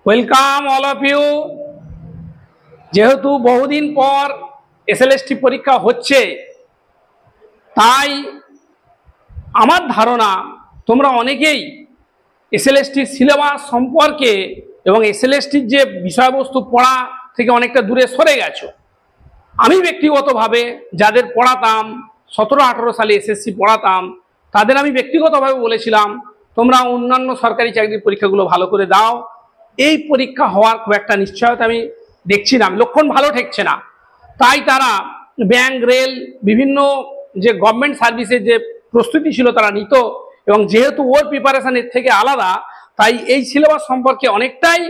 Welcome all of you. যেহেতু বহুদিন পর এসএলএসটি পরীক্ষা হচ্ছে, তাই আমার ধারণা তোমরা অনেকেই এসএলএসটির সিলেবাস সম্পর্কে এবং এসএলএসটির যে বিষয়বস্তু পড়া থেকে অনেকটা দূরে সরে গেছো। আমি ব্যক্তিগতভাবে যাদের পড়াতাম, 17-18 সালে এসএসসি পড়াতাম, তাদের আমি ব্যক্তিগতভাবে বলেছিলাম তোমরা অন্যান্য সরকারি চাকরির পরীক্ষাগুলো ভালো করে দাও। এই পরীক্ষা হওয়ার খুব একটা নিশ্চয়তা আমি দেখছি না, লক্ষণ ভালো ঠেকছে না। তাই তারা ব্যাংক, রেল, বিভিন্ন যে গভর্নমেন্ট সার্ভিসের যে প্রস্তুতি ছিল তারা নিত, এবং যেহেতু ওর প্রিপারেশন এর থেকে আলাদা, তাই এই সিলেবাস সম্পর্কে অনেকটাই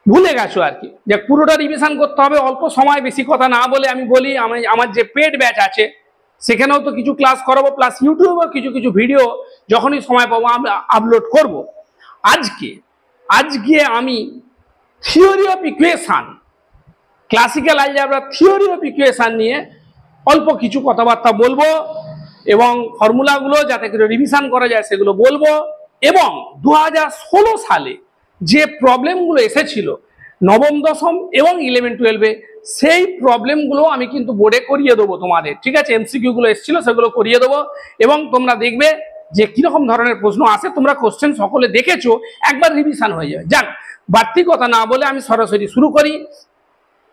ভুলে গেছো আর কি। যে পুরোটা রিভিশন করতে হবে, অল্প সময়, বেশি কথা না বলে আমি বলি, আমার যে পেড ব্যাচ আছে সেখানেও তো কিছু ক্লাস করাবো, প্লাস ইউটিউবেও কিছু কিছু ভিডিও যখনই সময় পাবো আমরা আপলোড করব। আজকে আমি theory of equation, classical algebra theory of equation নিয়ে অল্প কিছু কথাবার্তা বলবো, এবং ফর্মুলাগুলো যাতে করে রিভিশন করা যায় সেগুলো বলবো। এবং 2016 সালে যে প্রবলেমগুলো এসেছিল নবম, দশম এবং 11-12-এ, সেই প্রবলেমগুলো আমি কিন্তু বোর্ডে করিয়ে দেবো তোমাদের, ঠিক আছে? এমসিকিউগুলো এসেছিল সেগুলো করিয়ে দেবো, এবং তোমরা দেখবে যে কিরকম ধরনের প্রশ্ন আসে। তোমরা কোশ্চেন সকলে দেখেছো, একবার রিভিশন হয়ে যাবে। যাক, বাড়তি কথা না বলে আমি সরাসরি শুরু করি।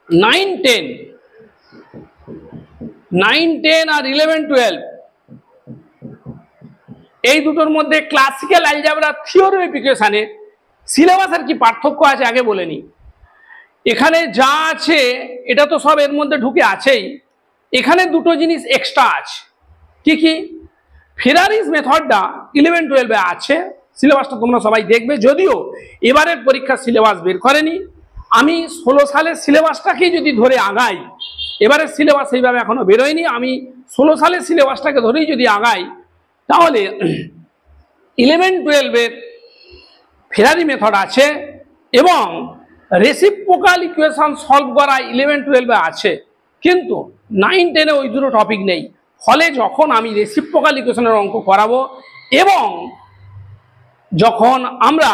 9, 10 আর 11-12 এই দুটোর মধ্যে ক্লাসিক্যাল অ্যালজেব্রা থিওরি অফ ইকুয়েশনে সিলেবাসের কি পার্থক্য আছে আগে বলে নিই। এখানে যা আছে এটা তো সব এর মধ্যে ঢুকে আছেই। এখানে দুটো জিনিস এক্সট্রা আছে। কি কি? ফেরারিস মেথডটা 11-12-এ আছে, সিলেবাসটা তোমরা সবাই দেখবে। যদিও এবারের পরীক্ষার সিলেবাস বের করেনি, আমি 16 সালের সিলেবাসটাকেই যদি ধরে আগাই, এবারের সিলেবাস এইভাবে এখনো বেরোয়নি, আমি 16 সালের সিলেবাসটাকে ধরেই যদি আগাই, তাহলে 11-12-এর ফেরারি মেথড আছে, এবং রেসিপ্রোকাল ইকুয়েশন সলভ করা 11-12-এ আছে। কিন্তু 9-10-এ ওই দুটো টপিক নেই। ফলে যখন আমি রেসিপ্রোকাল ইকুয়েশনের অঙ্ক করাবো, এবং যখন আমরা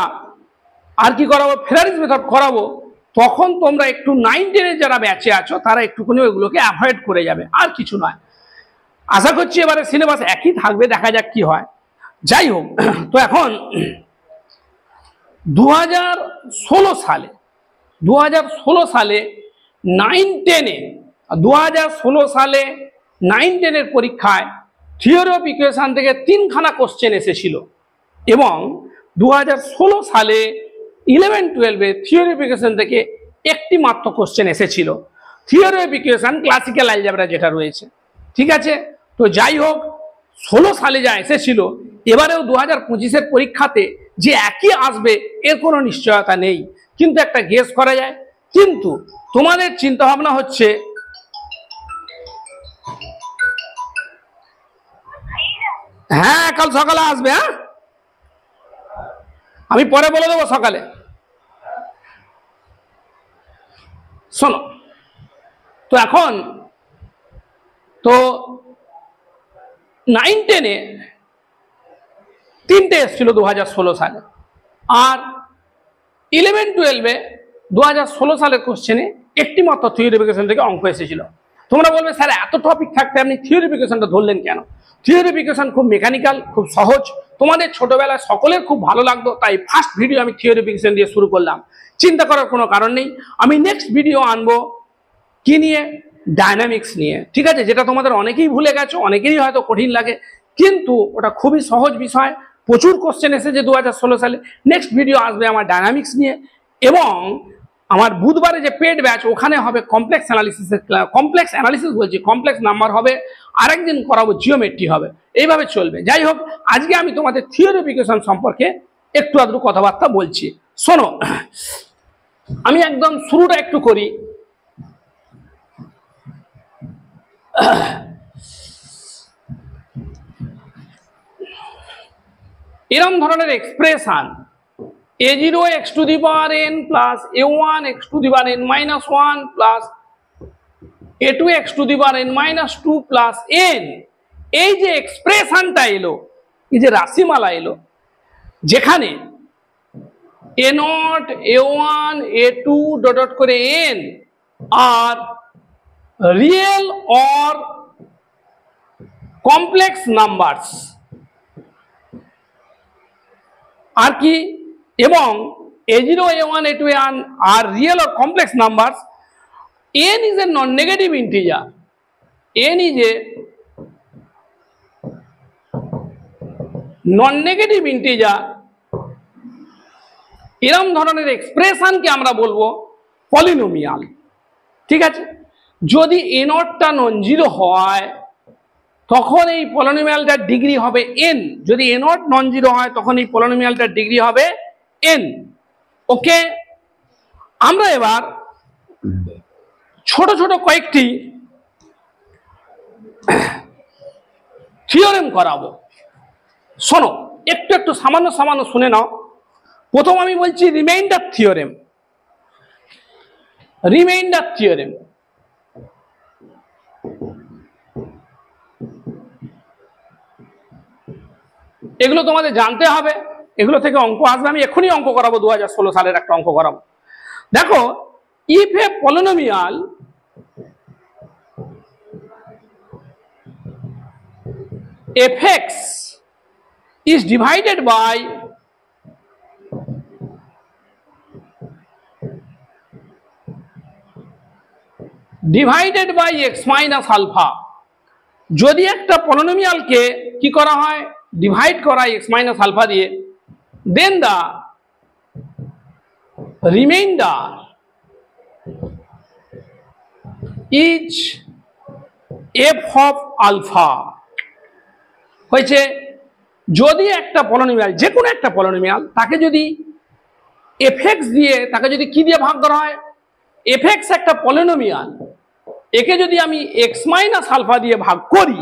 আর কি করাবো, ফেরারিস মেথড করাবো, তখন তোমরা একটু 9-10-এর যারা ব্যাচে আছো তারা একটুখানি ওইগুলোকে অ্যাভয়েড করে যাবে, আর কিছু নয়। আশা করছি এবারে সিলেবাস একই থাকবে, দেখা যাক কি হয়। যাই হোক, তো এখন 2016 সালে 9-10-এ 2016 সালে 9-10-এর পরীক্ষায় থিওরি অফ ইকুয়েশন থেকে 3খানা কোশ্চেন এসেছিল, এবং 2016 সালে 11-12-এ থিওরি অফ ইকুয়েশন থেকে একটি মাত্র কোশ্চেন এসেছিল, theory of equation classical algebra যেটা রয়েছে, ঠিক আছে? তো যাই হোক, 16 সালে যা এসেছিল, এবারেও 2025-এর পরীক্ষাতে যে একই আসবে এর কোনো নিশ্চয়তা নেই, কিন্তু একটা গেস করা যায়। কিন্তু তোমাদের চিন্তা ভাবনা হচ্ছে হ্যাঁ কাল সকালে আসবে, হ্যাঁ আমি পরে বলে দেবো সকালে। শোনো, তো এখন তো 9-10-এ 3টে এসেছিল 2016 সালে, আর 11-12-এ 2016 সালের কোশ্চেনে একটি মাত্র থিওরি অফ ইকুয়েশন থেকে অঙ্ক এসেছিল। তোমরা বলবে স্যার এত টপিক থাকতে আপনি থিওরি অফ ইকুয়েশনটা ধরলেন কেন? থিওরি অফ ইকুয়েশন খুব মেকানিক্যাল, খুব সহজ, তোমাদের ছোটবেলায় সকলের খুব ভালো লাগতো, তাই ফার্স্ট ভিডিও আমি থিওরি অফ ইকুয়েশন দিয়ে শুরু করলাম। চিন্তা করার কোনো কারণ নেই, আমি নেক্সট ভিডিও আনবো কি নিয়ে? ডায়নামিক্স নিয়ে, ঠিক আছে? যেটা তোমাদের অনেকেই ভুলে গেছো, অনেকেরই হয়তো কঠিন লাগে, কিন্তু ওটা খুবই সহজ বিষয়, প্রচুর কোশ্চেন এসেছে 2016 সালে। নেক্সট ভিডিও আসবে আমার ডায়নামিক্স নিয়ে, এবং আমার বুধবারে যে পেড ব্যাচ ওখানে হবে কমপ্লেক্স অ্যানালিসিসের, কমপ্লেক্স অ্যানালিসিস বলছি, কমপ্লেক্স নাম্বার হবে, আরেকদিন করাবো জিওমেট্রি হবে, এইভাবে চলবে। যাই হোক, আজকে আমি তোমাদের থিওরি অফ ইকুয়েশন সম্পর্কে একটু আধটু কথাবার্তা বলছি। শোনো, আমি একদম শুরুটা একটু করি। এরম ধরনের expression a0x⁴n plus a1x⁴n-1 plus a2x⁴n-2 plus n, এই যে এক্সপ্রেশনটা এলো, এই যে রাশিমালা এলো, যেখানে a naught A1 A2 dot dot করে n আর রিয়েল অর কমপ্লেক্স নাম্বারস আর কি, এবং A0 A1 A2 A1 are real or complex numbers. n is a non-negative integer. n is a non-negative integer. এরকম ধরনের এক্সপ্রেশনকে আমরা বলবো পলিনোমিয়াল। ঠিক আছে, যদি a নটটা নন জিরো হয় তখন এই পলিনোমিয়ালটার ডিগ্রি হবে n। যদি a নট নন জিরো হয় তখন এই পলিনোমিয়ালটার ডিগ্রি হবে n। ওকে, আমরা এবার ছোট ছোট কয়েকটি থিওরেম করাবো। শোনো, একটু একটু সামান্য সামান্য শুনে নাও। প্রথম আমি বলছি রিমাইন্ডার থিওরেম। রিমাইন্ডার থিওরেম এগুলো তোমাদের জানতে হবে, এগুলো থেকে অঙ্ক আসবে। আমি এখনই অঙ্ক করাবো, 2016 সালের একটা অঙ্ক করাবো। দেখো, if A polynomial fx is divided by x minus alpha, যদি একটা পলিনোমিয়ালকে কি করা হয়, ডিভাইড করা x minus alpha দিয়ে, then the remainder is f of alpha। হয়েছে, যদি একটা পলিনোমিয়াল, যে কোনো একটা পলিনোমিয়াল, তাকে যদি fx দিয়ে, তাকে যদি কি দিয়ে ভাগ করা হয়, fx একটা পলিনোমিয়াল, একে যদি আমি x মাইনাস আলফা দিয়ে ভাগ করি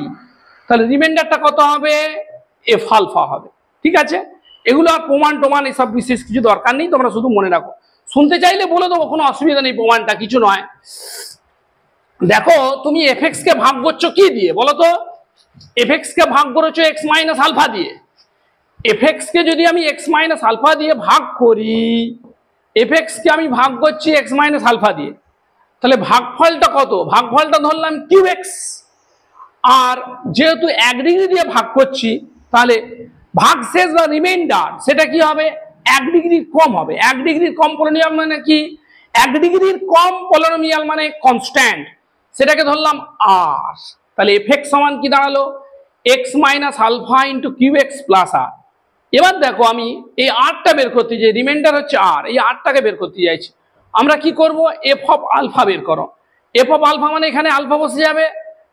তাহলে রিমাইন্ডারটা কত হবে, f আলফা হবে। ঠিক আছে, এগুলো আর প্রমাণ টমান এসব বিশেষ কিছু দরকার নেই, তোমরা শুধু মনে রাখো। শুনতে চাইলে বলে দেবো, কোনো অসুবিধা নেই, প্রমাণটা কিছু নয়। দেখো, তুমি fx কে ভাগ করছো কি দিয়ে বলো তো? fx কে ভাগ করেছো x মাইনাস আলফা দিয়ে। fx কে যদি আমি x মাইনাস আলফা দিয়ে ভাগ করি, fx কে আমি ভাগ করছি x মাইনাস আলফা দিয়ে, তাহলে ভাগফলটা কত? ভাগফলটা ধরলাম qx, আর যেহেতু 1 ডিগ্রি দিয়ে ভাগ করছি তাহলে ভাগশেষ বা রিমাইন্ডার সেটা কি হবে, 1 ডিগ্রির কম হবে। 1 ডিগ্রির কম পলিনোমিয়াল মানে কি, 1 ডিগ্রির কম পলিনোমিয়াল মানে কনস্ট্যান্ট, সেটাকে ধরলাম r। তাহলে fx সমান কি দাঁড়ালো, x minus alpha into qx plus r। এবার দেখো, আমি এই rটা বের করতে চাই, রিমাইন্ডার হচ্ছে r, এই rটাকে বের করতে চাইছি। আমরা কি করব, f অফ আলফা বের করো। f অফ আলফা মানে এখানে আলফা বসে যাবে,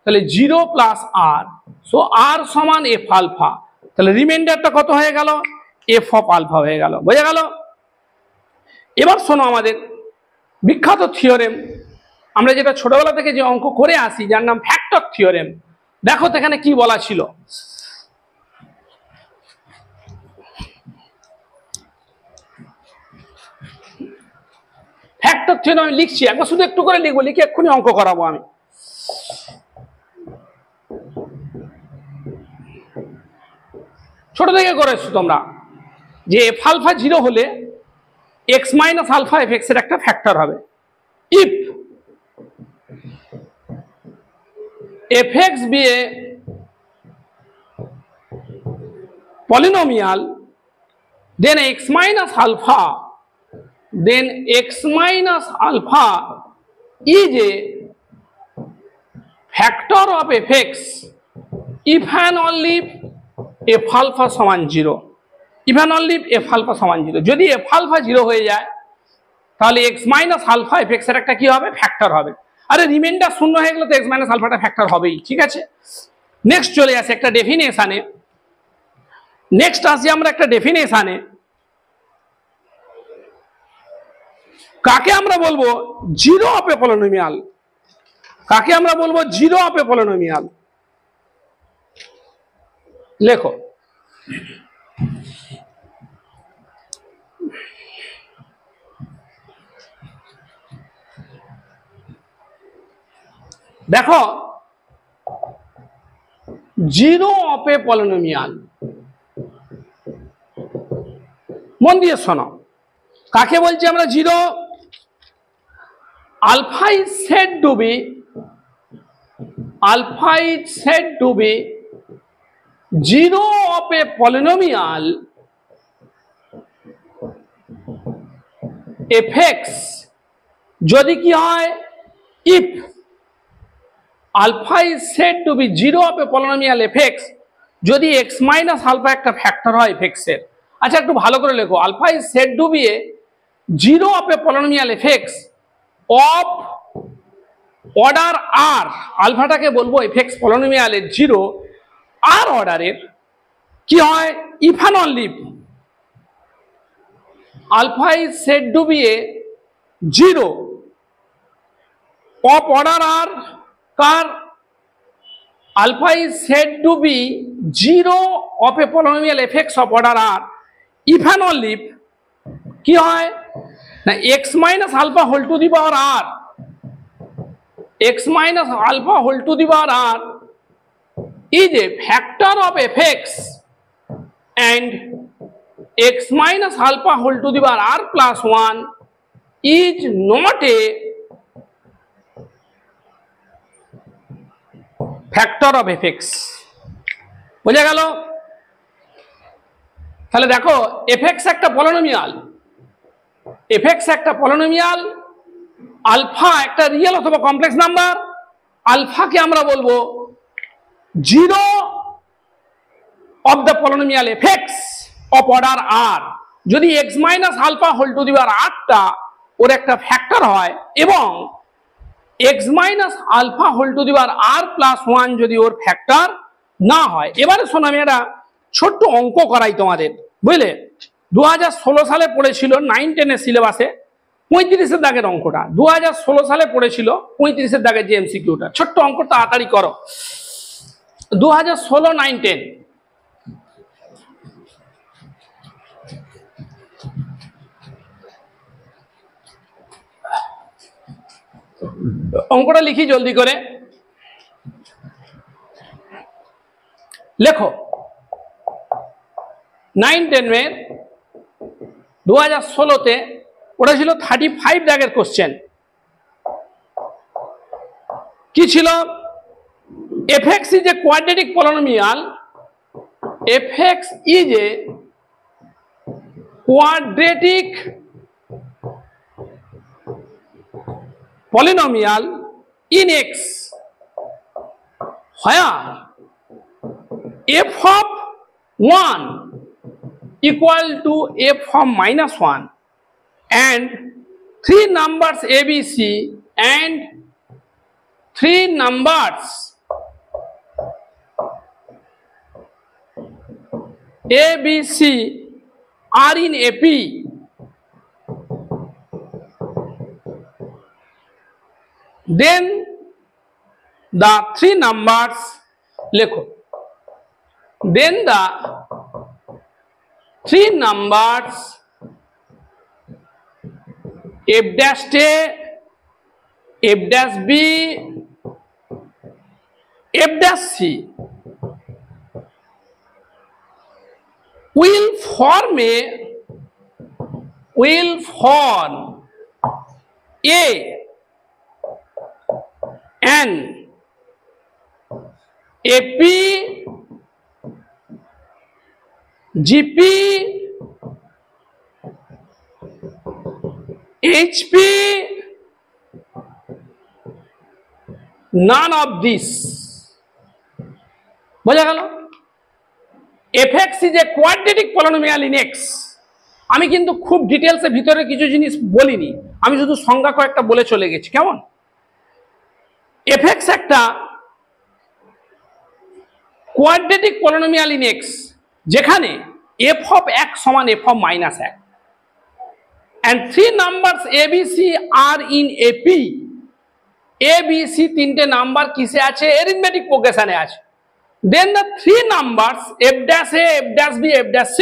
তাহলে 0 প্লাস r, সো r সমান f আলফা। তাহলে রিমাইন্ডারটা কত হয়ে গেল, f অফ আলফা হয়ে গেল। বোঝা গেল? এবার শোনো আমাদের বিখ্যাত থিওরেম, আমরা যেটা ছোটবেলা থেকে যে অঙ্ক করে আসি, যার নাম ফ্যাক্টর থিওরেম। দেখো তো এখানে কি বলা ছিল। ফ্যাক্টর থিওরেম আমি লিখছি, একবার শুধু একটু করে লিখবো, লিখে এক্ষুনি অঙ্ক করাবো আমি। ছোট থেকে করেছো তোমরা যে এফ আলফা 0 হলে x minus alpha F x এর একটা ফ্যাক্টর হবে। If F x be a polynomial, then x minus alpha, then x minus alpha is a factor of fx if and only if f alpha সমান 0। if and only if f alpha সমান 0, যদি f alpha 0 হয়ে যায় তাহলে x minus alpha fx এর একটা কি হবে, ফ্যাক্টর হবে। আরে রিমাইন্ডার শূন্য হয়ে গেলে তো x minus alpha ফ্যাক্টর হবেই। ঠিক আছে, নেক্সট চলে আসে একটা ডেফিনেশনে। নেক্সট আসি আমরা একটা ডেফিনেশনে, কাকে আমরা বলবো জিরো অফ এ পলিনোমিয়াল। কাকে আমরা বলবো জিরো অফ এ পলিনোমিয়াল। লেখো, দেখো জিরো অফ এ পলিনোমিয়াল, মন দিয়ে শোনো। কাকে বলছি আমরা zero? Alpha is said to be, alpha is said to be zero of a polynomial fx যদি কি হয়, if alpha is said to be zero of a polynomial fx যদি x minus alpha একটা ফ্যাক্টর হয় fx এর। আচ্ছা একটু ভালো করে লেখো, alpha is said to be a zero of a polynomial fx of order r, আলফাটাকে বলবো এফএক্স পলিনোমিয়ালের জিরো আর অর্ডারের কি হয়, if and only alpha is said to be a zero of order r, কার? Alpha is said to be zero of a polynomial f x of order r if and only কি হয় না, x minus alpha whole to the power r, x minus alpha whole to the power r is a factor of fx and x minus alpha whole to the power r plus 1 is not a factor of fx। বোঝা গেল? তাহলে দেখো fx একটা polynomial, fx একটা polynomial, alpha একটা real অথবা complex number, আলফাকে আমরা বলবো zero of the polynomial f x of order r যদি x minus alpha whole to the power আরটা ওর একটা ফ্যাক্টর হয় এবং x minus alpha whole to the power r plus one যদি ওর ফ্যাক্টর না হয়। এবারে শোনো আমি একটা ছোট্ট অঙ্ক করাই তোমাদের, বুঝলে? 2016 সালে পড়েছিল 9-10 সিলেবাসে 35 দাগের অঙ্কটা, 2016 সালে পড়েছিল 35 দাগের যে এমসিকিউটা। ছোট্ট অঙ্ক তাড়াতাড়ি করো। 2016 9-10 অঙ্কটা লিখি জলদি করে লেখো। 9-10 এর 2016-তে ওটা ছিল 35 দাগের কোশ্চেন। কি ছিল? fx is a quadratic polynomial, fx is a quadratic polynomial in x where f of 1 equal to f of minus 1 and 3 numbers ABC and 3 numbers ABC are in AP, then the 3 numbers লেখো, then the 3 numbers f dash a, f dash b, f dash c will form a an AP GP HP none of this। বোঝা গেল? fx is a quadratic polynomial in x। আমি কিন্তু খুব ডিটেলসে ভিতরে কিছু জিনিস বলিনি, আমি শুধু সংজ্ঞা কয়েকটা বলে চলে গেছি। কেমন? fx একটা quadratic polynomial in x যেখানে f of x সমান f of minus 1 and 3 numbers ABC are in AP। ABC তিনটে নাম্বার কিসে আছে? অ্যারিথমেটিক প্রোগ্রেশনে আছে। Then the 3 numbers f dash a, f dash b, f dash c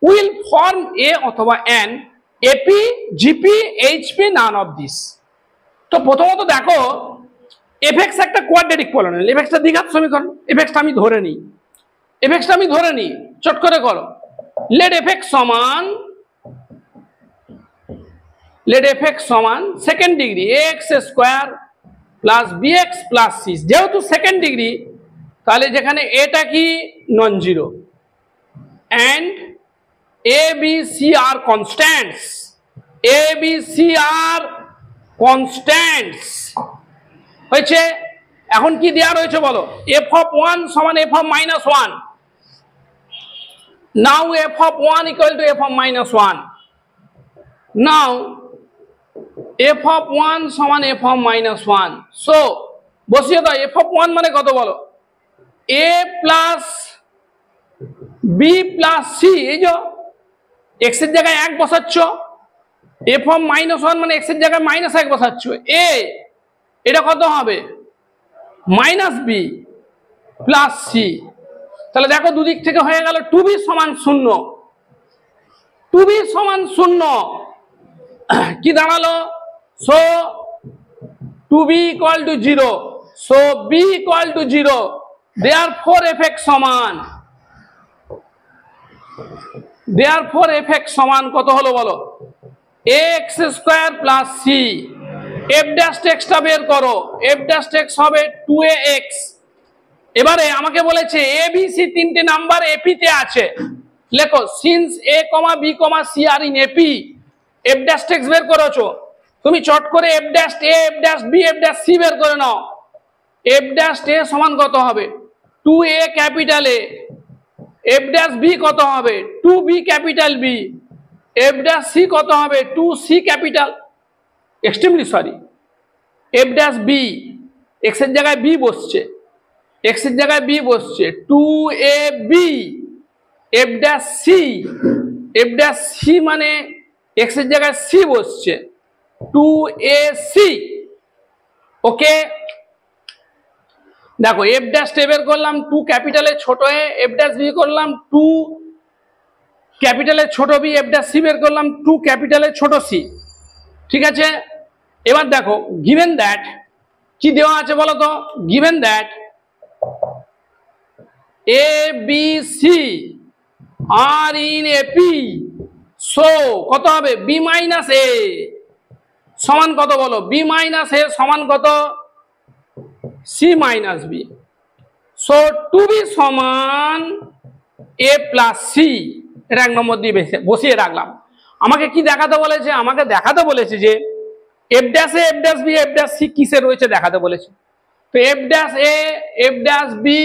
will form a অথবা an AP GP HP none of this। তো প্রথমত দেখো fx একটা quadratic polynomial, fxটা দ্বিঘাত সমীকরণ, fxটা আমি ধরে নিই, চট করে করো। লেট fx সমান লেট এফ এক্স সমান second degree a x square plus b x plus c, যেহেতু সেকেন্ড ডিগ্রি তাহলে যেখানে এটা কি non zero, and a B C are constants, a B C are constants হয়েছে। এখন কি দেওয়া রয়েছে বলো, এফ অফ ওয়ান সমান f of minus one, now f of one equal to f of minus one, now f of one সমান f of minus one. So বসিয়ে দাও, এফ অফ ওয়ান মানে কত বলো, এ প্লাস বি প্লাস সি, এই যে x এর জায়গায় এক বসাচ্ছ, এফ অফ মাইনাস ওয়ান মানে এক্স এর জায়গায় মাইনাস এক বসাচ্ছ, এ এটা কত হবে মাইনাস বি প্লাস সি। তাহলে দেখো দুদিক থেকে হয়ে গেল টু বি সমান শূন্য, টু বি সমান শূন্য কি দাঁড়ালো, so two B equal to zero, so B equal to zero, therefore F x সমান, দেয়ারফর এফ এক্স সমান কত হলো বলো, x square plus C, F dash এক্সটা বের করো, এফ ড্যাশ এক্স হবে টু এ এক্স। এবারে আমাকে বলেছে এ বি সি তিনটে নাম্বার এপি তে আছে, লেখো since A comma B comma C are in AP, F dash x বের করেছো, তুমি চট করে f dash a f dash b f dash c বের করে নাও। এফ ড্যাশ এ সমান কত হবে, two a capital a, f dash b কত হবে, two b capital b, f dash c কত হবে, two c capital, extremely sorry, f dash b x এর জায়গায় বি বসছে, এক্স এর জায়গায় বি বসছে, টু এ b, f dash c, F dash c মানে এক্স এর জায়গায় সি বসছে, টু এ সি। ওকে, দেখো এফ ড্যাশ এ বের করলাম টু ক্যাপিটালের ছোট এ, এফ ড্যাশ বি করলাম টু ক্যাপিটালের ছোট বি, এফ ড্যাশ সি বের করলাম টু ক্যাপিটালের ছোট সি। ঠিক আছে, এবার দেখো গিভেন দ্যাট কি দেওয়া আছে বলো তো, given that A B C are in AP, so কত হবে বি মাইনাস এ সমান কত বলো, বি মাইনাস এ সমান কত, C minus B, so two B সমান এ প্লাস সি। এটা এক নম্বর দিয়ে বসিয়ে রাখলাম। আমাকে কি দেখাতে বলেছে, আমাকে দেখাতে বলেছে যে f dash a f dash b f dash c কিসে রয়েছে দেখাতে বলেছে। তো f dash a f dash b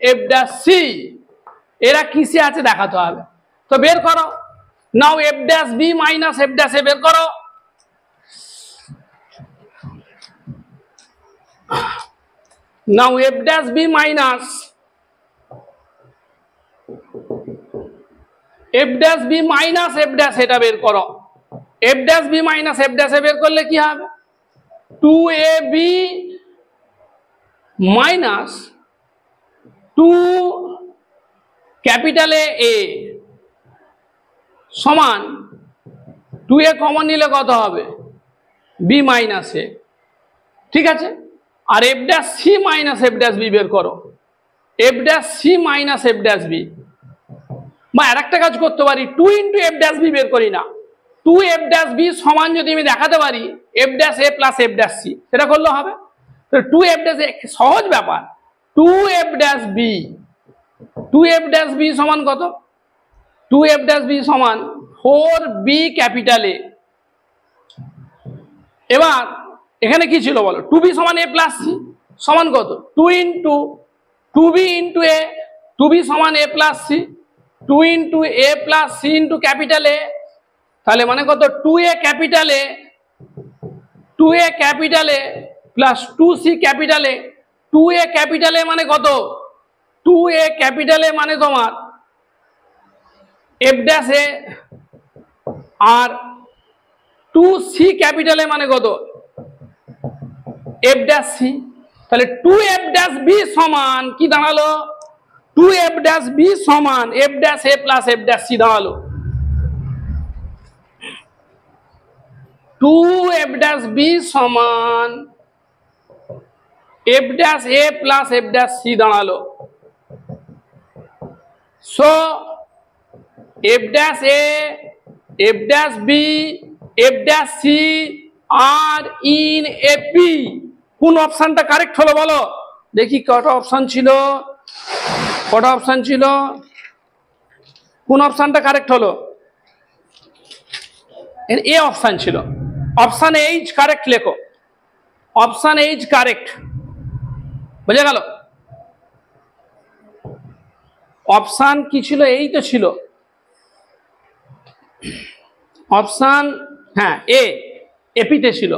f dash c এরা কিসে আছে দেখাতে হবে। তো বের করো, now f dash b minus f dash a বের করো। Now f dash b minus f dash b minus f dash এটা বের করো। F dash b minus f dash a বের করলে কি হবে, two A B minus two capital A সমান টু এ কমন নিলে কত হবে বি মাইনাস এ। ঠিক আছে, আর f dash c minus f dash b বের করো, F dash c minus f dash b. বা আর একটা কাজ করতে পারি, two into f dash b বের করি না, টু এফ ড্যাশ বি সমান যদি আমি দেখাতে পারি এফ ড্যাশ এ প্লাস এফ ড্যাশ সি, সেটা করলে হবে। তো টু এফ ড্যাশ, সহজ ব্যাপার, two F dash B, two F dash B সমান কত, টু এফ ড্যাশ বি সমান ফোর বি ক্যাপিটাল এ। এবার এখানে কি ছিল বলো, টু বি সমান এ প্লাস সি সমান কত, two into two b into a, two B সমান এ plus c, two into a plus c into capital a, তাহলে মানে কত two a capital a, two a capital a plus two c capital a. Two a capital a মানে কত, two a capital a মানে তোমার f dash a, আর two c capital a মানে কত এফ ড্যাশ সি। তাহলে two F dash B সমান কি দাঁড়ালো, টু এফ ড্যাশ বি সমান এফ ড্যাশ এ প্লাস এফ ড্যাশ সি দাঁড়ালো। টু এফ ড্যাশ বি সমান এফ ড্যাশ এ প্লাস এফ ড্যাশ সি দাঁড়ালো। So f dash a f dash b f dash c are in f b. কোন অপশনটা correct হলো বলো দেখি? কটা option ছিল? কটা অপশন ছিল? কোন অপশনটা কারেক্ট হলো? এ অপশন ছিল। অপশন এইচ কারেক্ট লেখো, অপশন এইচ কারেক্ট। বুঝে গেল? অপশন কি ছিল? এই তো ছিল অপশন, হ্যাঁ এ, এপিতে ছিল।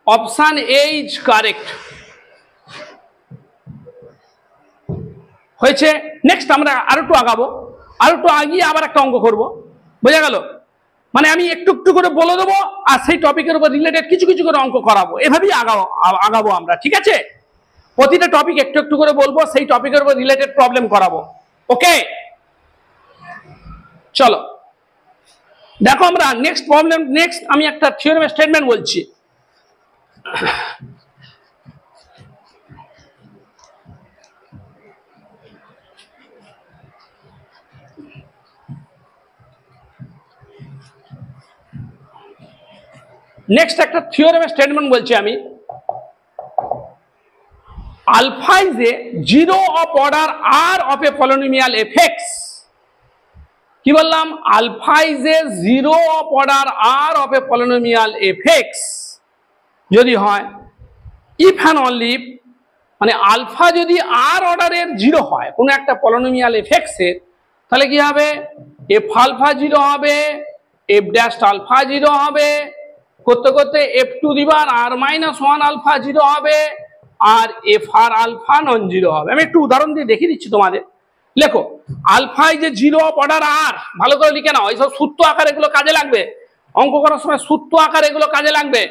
অপশন এইচ কারেক্ট হয়েছে। নেক্সট আমরা আরো একটু আগাবো, আরো একটু আগিয়ে আবার একটা অঙ্ক করব। বোঝা গেল? মানে আমি একটু একটু করে বলে দেবো আর সেই টপিকের উপর রিলেটেড কিছু কিছু করে অঙ্ক করাবো, এভাবেই আগাবো আমরা, ঠিক আছে? প্রতিটা টপিক একটু একটু করে বলবো, সেই টপিকের উপর রিলেটেড প্রবলেম করাবো। ওকে, চলো দেখো আমরা নেক্সট প্রবলেম। নেক্সট আমি একটা থিওরেম স্টেটমেন্ট বলছি। নেক্সট একটা থিওরেম স্টেটমেন্ট বলছি আমি। Alpha is a zero of order r of a polynomial F x. কি বললাম? Alpha is a zero of order r of a polynomial F x যদি হয়, ইফ অ্যান্ড অনলি ইফ, মানে alpha যদি আর অর্ডারের জিরো হয় কোনো একটা পলিনোমিয়াল এফএক্সের, তাহলে কি হবে? এফ আলফা জিরো হবে, এফ ড্যাশ আলফা জিরো হবে, করতে করতে f to the power r minus one alpha zero হবে, আর f r alpha non zero হবে। আমি একটু উদাহরণ দিয়ে দেখিয়ে দিচ্ছি তোমাদের। লেখো alpha is a zero of order r, ভালো করে লিখে নাও, এইসব সূত্র আকার এগুলো কাজে লাগবে, অঙ্ক করার সময় সূত্র আকার এগুলো কাজে লাগবে।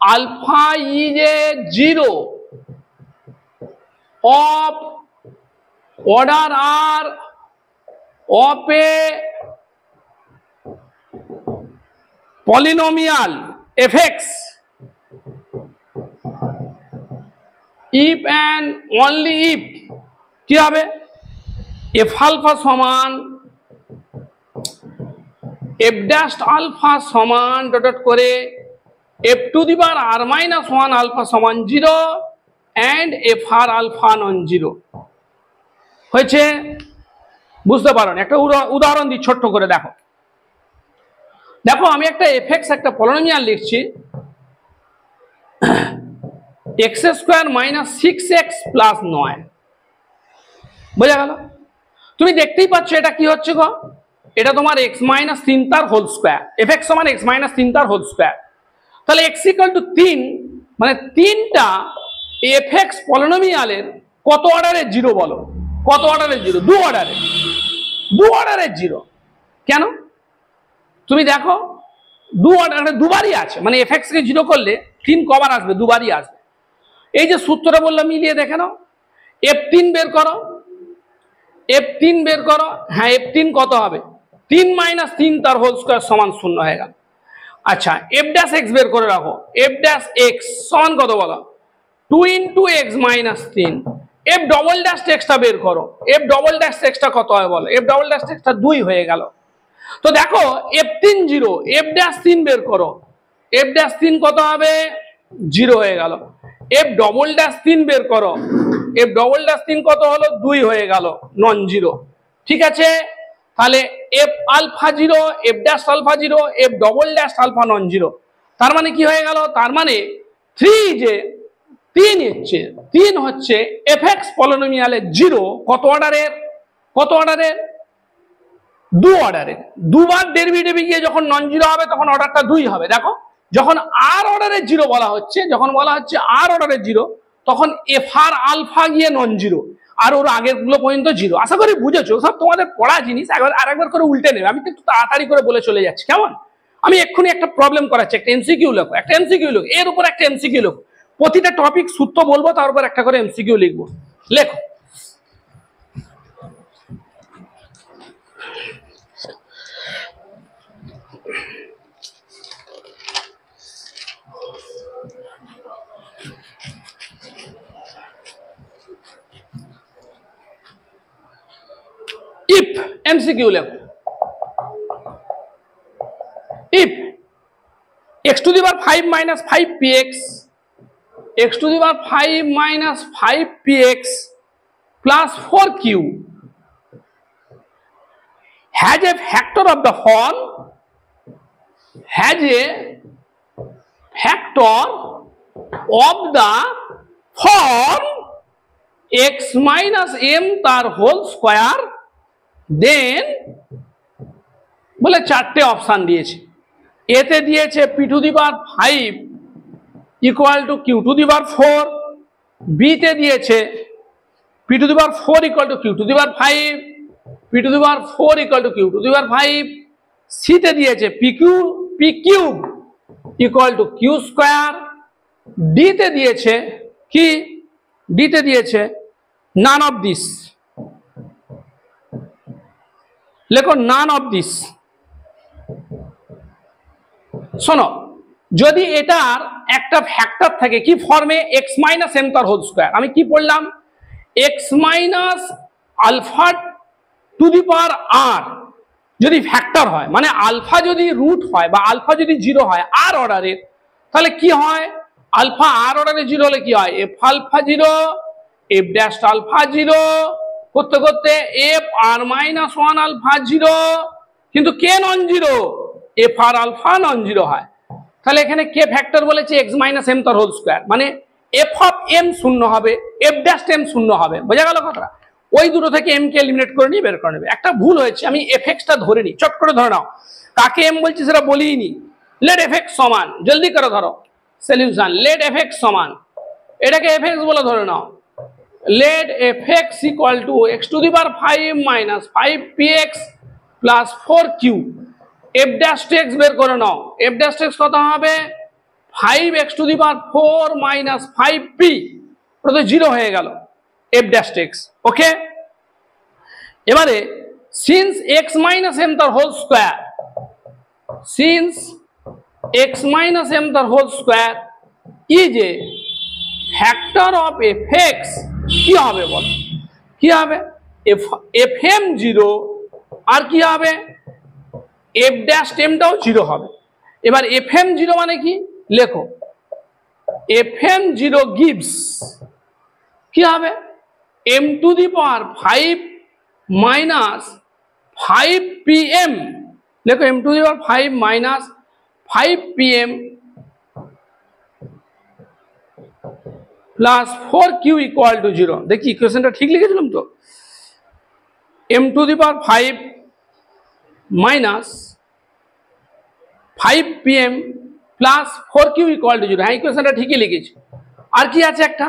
Alpha is a zero of order r of a polynomial f x if and only if কি হবে? এফ আলফা সমান এফ ড্যাশ আলফা সমান ডট করে f to the power r minus one alpha সমান zero and f r alpha non zero. হয়েছে? বুঝতে পারো? একটা উদাহরণ দিই ছোট্ট করে। দেখো দেখো আমি একটা এফএক্স একটা পলিনোমিয়াল লিখছি, x square minus six x plus 9। বোঝা গেল? তুমি দেখতেই পাচ্ছ এটা কি হচ্ছে গো? এটা তোমার এক্স মাইনাস 3 তার হোল স্কোয়ার, এফএক্স সমান এক্স মাইনাস 3 তার হোল স্কোয়ার। তাহলে এক্স ইকুয়াল টু 3, মানে 3টা এফএক্স পলিনোমিয়ালের কত অর্ডারের জিরো বলো? কত অর্ডারের জিরো? 2 অর্ডারের, 2 অর্ডারের জিরো। কেন? তুমি দেখো 2 অর্ডারে দুবারই আছে, মানে এফএক্স কে জিরো করলে 3 কবার আসবে? দুবারই আসবে। এই যে সূত্রটা বললাম মিলিয়ে দেখে নাও। F3 বের করো, F3 বের করো। হ্যাঁ F3 কত হবে? 3 মাইনাস 3 তার হোল স্কোয়ার সমান 0 হয়ে গেল। আচ্ছা এফ ড্যাশ এক্স বের করে রাখো, এফ ড্যাশ এক্স সমান কত বলো? 2 into x minus 3। F double dash এক্সটা বের করো, এফ ডবল ড্যাশ এক্সটা কত হয় বলো? এফ ডবল ড্যাশ এক্সটা 2 হয়ে গেল। তো দেখো F3 জিরো, এফ ড্যাশ 3 বের করো, এফ ড্যাশ 3 কত হবে? 0 হয়ে গেল। এফ ডবল ড্যাশ 3 বের করো, এফ ডবল ড্যাশ 3 কত হলো? 2 হয়ে গেল, নন জিরো। ঠিক আছে, তাহলে F alpha zero, F dash alpha zero, F double dash alpha non zero. তার মানে কি হয়ে গেল? তার মানে 3 যে 3 হচ্ছে এফএক্স পলিনোমিয়ালের জিরো কত অর্ডারের? কত অর্ডারের? 2 অর্ডারের। দুবার ডেরিভেটিভে গিয়ে যখন নন জিরো হবে তখন অর্ডারটা 2 হবে। দেখো যখন আর অর্ডারের জিরো বলা হচ্ছে, যখন বলা হচ্ছে আর অর্ডারের জিরো, তখন এফ আর আলফা গিয়ে নন জিরো, আর ওর আগের গুলো পর্যন্ত জিরো। আশা করি বুঝেছো, সব তোমাদের পড়া জিনিস। আরেকবার করে উল্টে নেবে, আমি তো একটু তাড়াতাড়ি করে বলে চলে যাচ্ছি, কেমন? আমি এক্ষুনি একটা প্রবলেম করাচ্ছি, একটা এমসিকিউ লেখো, একটা এমসিকিউ লেখো, এর উপর একটা এমসিকিউ লেখো। প্রতিটা টপিক সূত্র বলবো, তার উপর একটা করে এমসিকিউ লিখবো। লেখো। if MCQ লেখো, if x to the power 5 minus 5 px, x to the power 5 minus 5 px plus 4q has a factor of the form, has a factor of the form x minus m তার whole square, then বলে চারটে option দিয়েছে। এতে দিয়েছে p to the power 5 equal to q to the power 4, B তে দিয়েছে p to the power 4 equal to q to the power 5, p to the power 4 equal to q to the power 5, C তে দিয়েছে p cube equal to q square, D তে দিয়েছে কি, D তে দিয়েছে none of this, লেখো none of this. শোনো, যদি এটার একটা ফ্যাক্টর থাকে কি ফর্মে, এক্স মাইনাস এম তার হোল স্কয়ার, আমি কি পড়লাম, x minus alpha to the power r যদি ফ্যাক্টর হয়, মানে আলফা যদি রুট হয় বা আলফা যদি জিরো হয় আর অর্ডারের, তাহলে কি হয়, আলফা আর অর্ডারে জিরো হলে কি হয়, F alpha zero, F dash alpha zero, করতে করতে F r minus one alpha zero, কিন্তু কে non zero, F r alpha non zero হয়। তাহলে এখানে কে ফ্যাক্টর বলেছে এক্স মাইনাস এম তার হোল স্কয়ার, মানে এফ অফ এম শূন্য হবে, এফ ড্যাশ এম শূন্য হবে, বোঝা গেল কথা। ওই দুটো থেকে এম কে এলিমিনেট করে নিয়ে বের করে নেবে। একটা ভুল হয়েছে, আমি এফ এক্সটা ধরে নিই, চট করে ধরে নাও, কাকে এম বলছি সেটা বলিনি। লেট এফ এক্স সমান, জলদি করে ধরো সলিউশন, লেট এফ এক্স সমান, এটাকে এফ এক্স বলে ধরে নাও, let fx equal to x to the power 5 minus 5 px plus 4q, f dash x বের করে নাও, f dash x কত হবে, 5x to the power 4 minus 5p, ওটা তো জিরো হয়ে গেল, f dash x, ওকে। এবারে সিন্স x minus m তার whole square, since x minus m তার whole square is a factor of fx, কি হবে বল, কি হবে, এফ এম জিরো আর কি হবে, এফ ড্যাশ এমটাও জিরো হবে। এবার এফ এম জিরো মানে কি, লেখো এফ এম জিরো গিভস কি হবে, M to the power 5 minus 5 P M, লেখো M to the power 5 minus 5 P M plus 4q equal to 0। দেখি ইকুয়েশনটা ঠিক লিখেছিলাম তো, m to the power 5 minus 5pm plus 4q equal to 0, হ্যাঁ ইকুয়েশনটা ঠিকই লিখেছি। আর কি আছে একটা,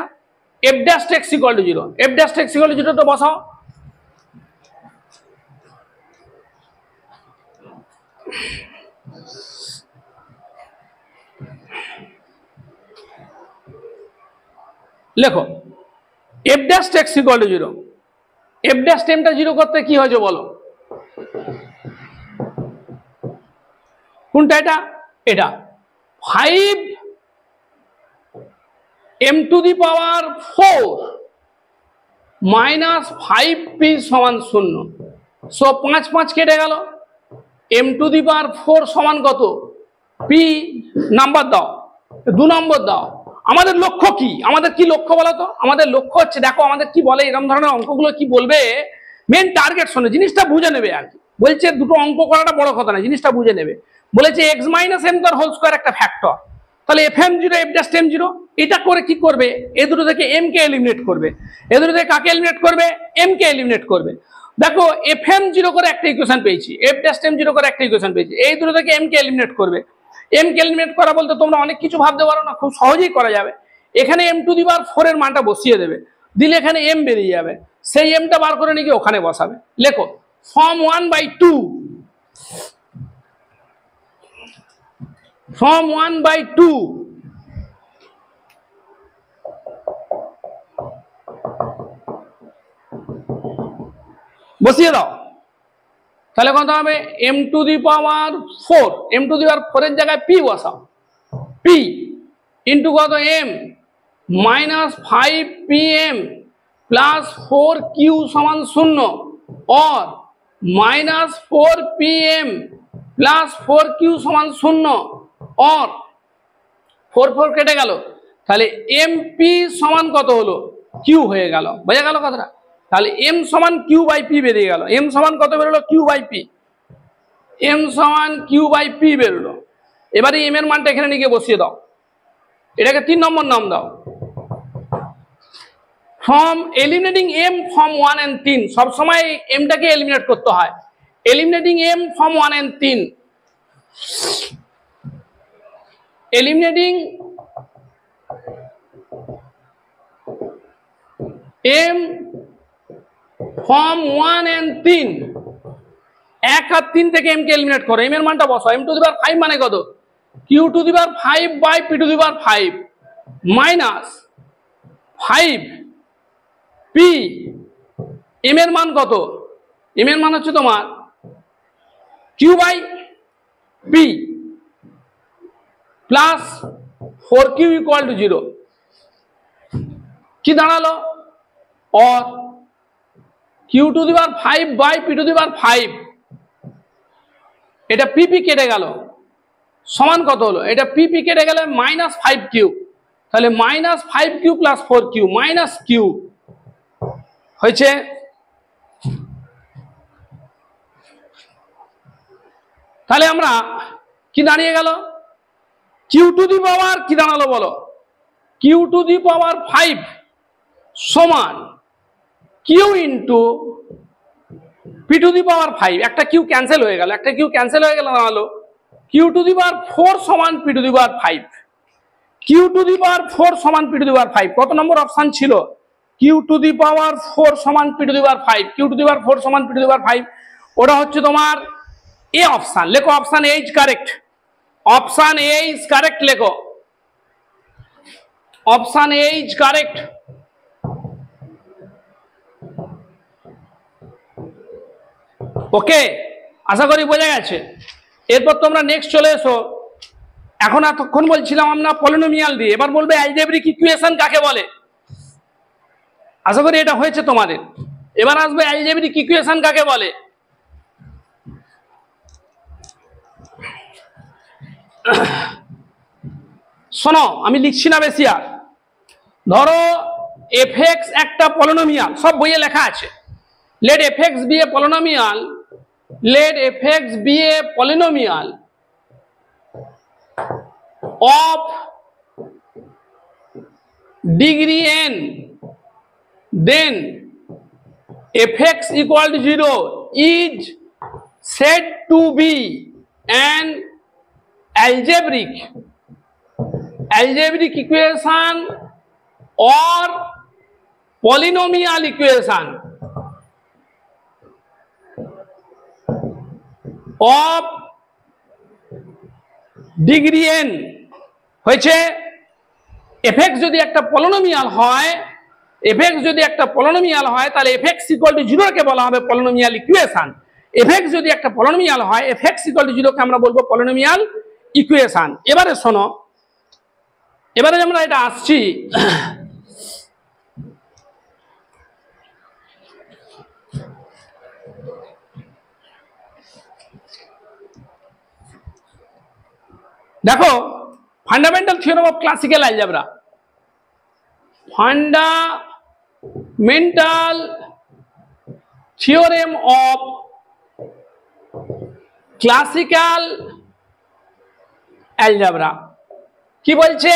f dash x equal to 0, f dash x equal to 0 তো বসাও, লেখো F dash X equal to 0, F dash টেমটা 0 করতে কি হয়েছে বলো, কোনটা এটা, এটা 5 m to the power 4 minus 5p সমান 0, সো 5 5 কেটে গেল, m টু দি পাওয়ার 4 সমান কত, p নাম্বার দাও, 2 নম্বর দাও। আমাদের লক্ষ্য কি, আমাদের কি লক্ষ্য বলো তো, আমাদের লক্ষ্য হচ্ছে, দেখো আমাদের কি বলে, এরকম ধরনের অঙ্কগুলো কি বলবে, মেন টার্গেট শোনো, জিনিসটা বুঝে নেবে আর কি, বলছে দুটো অঙ্ক করাটা বড় কথা না, জিনিসটা বুঝে নেবে। বলেছে এক্স মাইনাস এম তার হোল স্কয়ার একটা ফ্যাক্টর, তাহলে F M zero F dash M zero, এটা করে কি করবে, এ দুটো থেকে এম কে এলিমিনেট করবে, এ দুটো থেকে কাকে এলিমিনেট করবে, এম কে এলিমিনেট করবে। দেখো এফ এম জিরো করে একটা ইকুয়েশন পেয়েছি, এফ ড্যাশ এম জিরো করে একটা ইকুয়েশন পেয়েছি, এই দুটো থেকে এম কে এলিমিনেট করবে। এম কে এলিমিনেট করা বলতে তোমরা অনেক কিছু ভাবতে পারো না, খুব সহজেই করা যাবে। এখানে এম টু দি পাওয়ার 4 এর মানটা বসিয়ে দেবে, দিলে এখানে এম বেরিয়ে যাবে, সেই এমটা বার করে নিয়ে ওখানে বসাবে। লেখো ফর্ম 1/2, ফর্ম 1/2 বসিয়ে দাও, তাহলে কত হবে, M to the power 4, M to the power 4 এর জায়গায় পি বসাও, পি ইন্টু কত M minus 5pm plus 4q সমান 0, और माइनस 4pm प्लस 4q समान 0, और 4 4 কেটে গেল, তাহলে এমপি সমান কত হলো, কিউ হয়ে গেল। বোঝা গেল কথাটা? তাহলে এম সমান কিউ বাই পি বেরিয়ে গেল। এম সমান কত বেরোলো, কিউ বাই পি। এম সমান কিউ বাই পি বেরোলো। এবারে এম এর মানটা এখানে নিয়ে বসিয়ে দাও, এটাকে 3 নম্বর নাম দাও। From eliminating am from 1 and 3, সবসময় এমটাকে এলিমিনেট করতে হয়। Eliminating am from 1 and 3, eliminating am from 1 and 3, 1 আর 3 থেকে এম কে এলিমিনেট করো। এম এর মানটা বসাও। এম টু দি পাওয়ার 5 মানে কত, Q to the power 5 by P to the power 5 minus 5 P. M এর মান কত, এম এর মান হচ্ছে তোমার Q by P plus 4q equal to 0। কি দাঁড়ালো, और Q to the power 5 by P to the power 5, এটা পিপি কেটে গেল, সমান কত হলো, এটা পিপি কেটে গেলে মাইনাস 5q, তাহলে minus 5q plus 4q minus Q হয়েছে। তাহলে আমরা কি দাঁড়িয়ে গেল, কিউ টু দি পাওয়ার কি দাঁড়ালো বলো, কিউ টু দি পাওয়ার 5 সমান Q into P to the power 5, একটা কিউ ক্যান্সেল হয়ে গেল, একটা কিউ ক্যান্সেল হয়ে গেল, দাঁড়ালো কিউ টু দি পাওয়ার 4 সমান P to the power 5। Q to the power 4 সমান পি টু দি পাওয়ার 5, কত নম্বর অপশন ছিল, কিউ টু দি পাওয়ার 4 সমান P to the power 5, Q to the power 4 সমান পি টু দি পাওয়ার 5, ওটা হচ্ছে তোমার এ অপশন। লেখো option A is correct, option A is correct, লেখো অপশন এ ইজ কারেক্ট। ওকে, আশা করি বোঝা গেছে। এরপর তোমরা নেক্সট চলে এসো। এখন এতক্ষণ বলছিলাম আমরা পলিনোমিয়াল দিয়ে, এবার বলবে অ্যালজেব্রিক ইকুয়েশন কাকে বলে। আশা করি এটা হয়েছে তোমাদের। এবার আসবে অ্যালজেব্রিক ইকুয়েশন কাকে বলে। শোনো, আমি লিখছি না বেশি আর। ধরো এফএক্স একটা পলিনোমিয়াল, সব বইয়ে লেখা আছে। let fx be a polynomial, let fx be a polynomial of degree n, then fx equal to 0 is said to be an algebraic equation or polynomial equation of degree n। হয়েছে fx যদি একটা polynomial হয়, fx যদি একটা polynomial হয় তাহলে fx equal to 0 কে বলা হবে পলিনোমিয়াল ইকুয়েশন। fx যদি একটা পলিনোমিয়াল হয়, fx ইকুয়াল টু 0 কে আমরা বলবো পলিনোমিয়াল ইকুয়েশন। এবারে শোনো, এবারে আমরা এটা আসছি দেখো fundamental theorem of classical algebra. Fundamental theorem of classical algebra কি বলছে,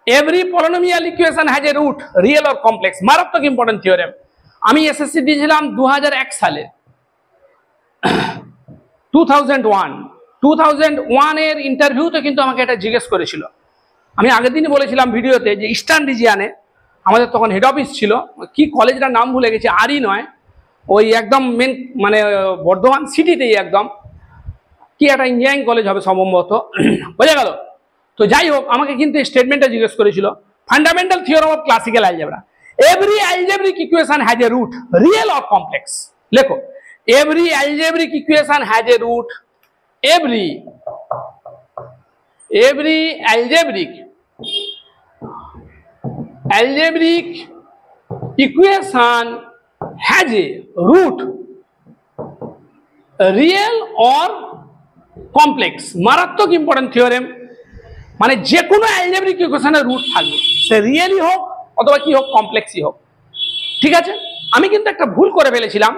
every polynomial equation has a root real or complex. মারাত্মক ইম্পর্টেন্ট থিওরেম। আমি এসএসসি দিয়েছিলাম 2001 সালে, 2001 এর ইন্টারভিউতে কিন্তু আমাকে এটা জিজ্ঞেস করেছিল। আমি আগের দিনই বলেছিলাম ভিডিওতে যে ইস্টার্ন রিজিয়ানে আমাদের তখন হেড অফিস ছিল, কি কলেজটার নাম ভুলে গেছি, আরই নয়, ওই একদম মেন মানে বর্ধমান সিটিতেই একদম, কি একটা ইঞ্জিনিয়ারিং কলেজ হবে সম্ভবত, বোঝা গেল। তো যাই হোক, আমাকে কিন্তু এই স্টেটমেন্টটা জিজ্ঞেস করেছিল, fundamental theorem of classical algebra, every algebraic equation has a root real or complex. লেখো every algebraic equation has a root, every algebraic equation has a root real or complex। মারাত্মক ইম্পর্টেন্ট থিওরেম। মানে যে কোনো algebraic ইকুয়েশনের root থাকবে, সে রিয়েলই হোক অথবা কি হোক, কমপ্লেক্সই হোক। ঠিক আছে, আমি কিন্তু একটা ভুল করে ফেলেছিলাম।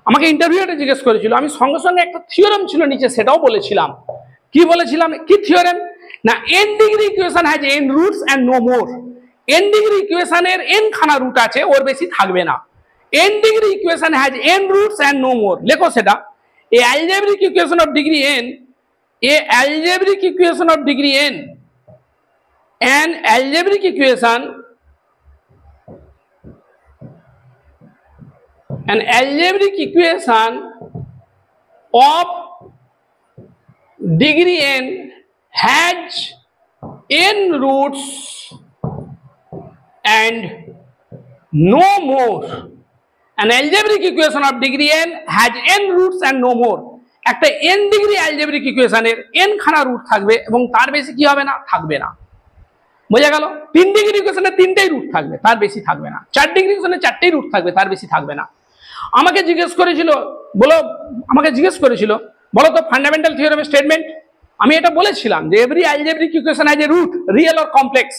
আমাকে ইন্টারভিউতে জিজ্ঞেস করেছিল, আমি সঙ্গে সঙ্গে একটা থিওরেম ছিল নিচে, সেটাও বলেছিলাম। কি বলেছিলাম, কি থিওরেম না, n degree equation has n roots and no more. n degree ইকুয়েশনের n খানা রুট আছে, ওর বেশি থাকবে না। n degree equation has n roots and no more. লেখো সেটা, a algebraic equation of degree n, a algebraic equation of degree n, an algebraic equation, an algebraic equation of degree n has n roots and no more. An algebraic equation of degree n has n roots and no more. একটা n degree algebraic ইকুয়েশনের n খানা root থাকবে এবং তার বেশি কি হবে না, থাকবে না। বোঝা গেল? 3 ডিগ্রি ইকুয়েশনে 3টেই রুট থাকবে, তার বেশি থাকবে না। 4 ডিগ্রি ইকুয়েশনে 4টেই রুট থাকবে, তার বেশি থাকবে না। আমাকে জিজ্ঞেস করেছিল, বলো তো ফান্ডামেন্টাল থিওরেমের স্টেটমেন্ট। আমি এটা বলেছিলাম যে every algebraic equation has a root, real or complex.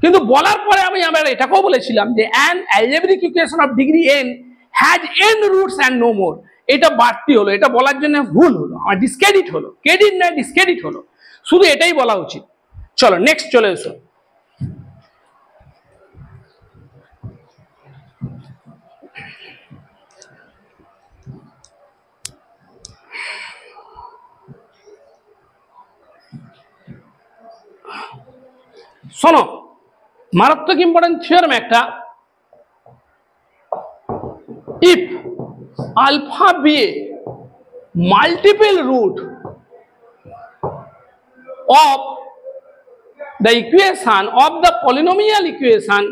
কিন্তু বলার পরে আমি এটাকেও বলেছিলাম যে an algebraic equation of degree n has n roots and no more. এটা বাড়তি হলো, এটা বলার জন্য ভুল হলো, আমার ডিসক্রেডিট হলো, ক্রেডিট নয় ডিসক্রেডিট হলো, শুধু এটাই বলা উচিত। চলো নেক্সট চলে এসো। শোনো, মারাত্মক ইম্পর্টেন্ট থিওরেম একটা, if alpha be a multiple root of the equation of the polynomial equation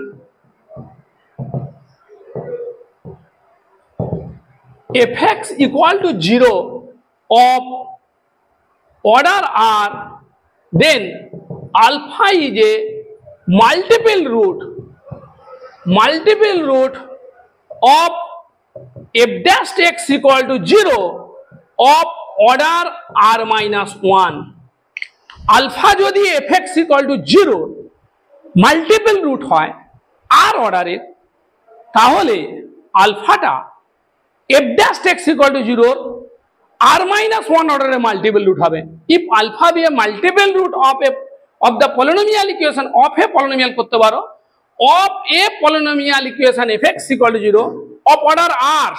fx equal to 0 of order r, then alpha is a multiple root of f dash x equal to 0 of order r minus 1. আলফা যদি fx equal to 0 multiple root হয় r অর্ডারের, তাহলে আলফাটা f dash x equal to 0 r minus 1 অর্ডারের multiple root হবে। if alpha be a multiple root of the polynomial equation of a polynomial করতে পারো, of a polynomial equation fx equal to 0 of order r,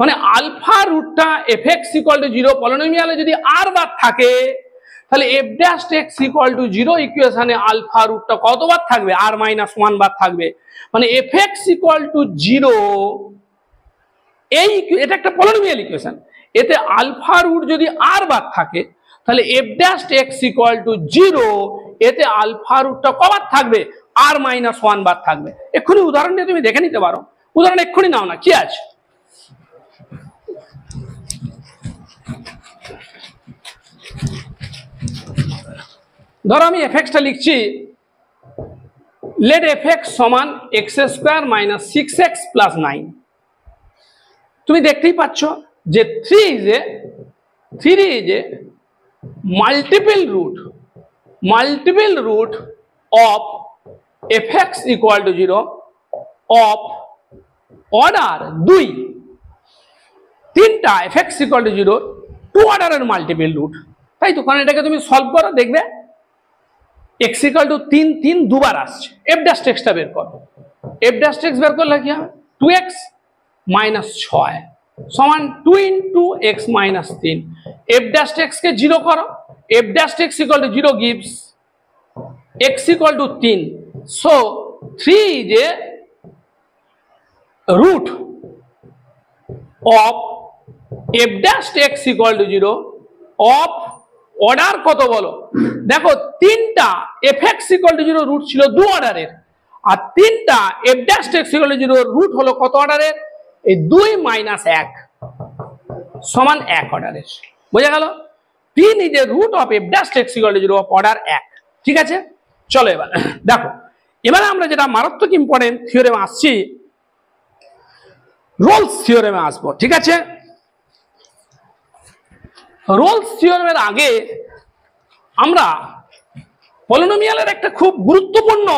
মানে alpha রুটটা fx equal to 0 পলিনোমিয়ালে যদি r বার থাকে, তাহলে f dash x equal to 0 ইকুয়েশনে alpha রুটটা কতবার থাকবে, r minus 1 বার থাকবে। মানে fx equal to 0, এটা একটা পলিনোমিয়াল ইকুয়েশন, এতে আলফা রুট যদি r বার থাকে, তাহলে f dash x equal to 0 এতে আলফা রুটটা কবার থাকবে, r minus 1 বার থাকবে। এক্ষুনি উদাহরণ দিয়ে তুমি দেখে নিতে পারো, উদাহরণ এক্ষুনি নাও না, কি আছে। ধরো আমি fx-টা লিখছি, let fx সমান x square minus 6x plus 9। তুমি দেখতেই পাচ্ছ যে 3 is a multiple root of fx equal to 0 of order 2, তিনটা fx equal to 0 2 অর্ডারের মাল্টিপল রুট, তাই তো। কারণ এটাকে তুমি সলভ করো, দেখবে x equal to 3 3 দুবার আসছে। f dash x টা বের করো, f dash x বের করলে কি হবে, 2x minus 6 সমান 2 into x minus 3। f dash x কে 0 করো, f dash x equal to 0 gives x equal to 3, so 3 is a root of f dash x equal to 0 of order কত বলো, দেখো তিনটা fx equal to 0 রুট ছিল 2 অর্ডারের, আর তিনটা f dash x equal to 0 root হলো কত অর্ডারের, এই 2 minus 1 সমান 1 অর্ডারের। বোঝা গেল? 3 is a root of f dash x equal to 0 of order 1। ঠিক আছে, চলো এবার দেখো, এবারে আমরা যেটা মারাত্মক ইম্পর্টেন্ট থিওরেম আসছি, রোলস থিওরেমে আসবো। ঠিক আছে, রোলস থিওরেমের আগে আমরা পলিনোমিয়ালের একটা খুব গুরুত্বপূর্ণ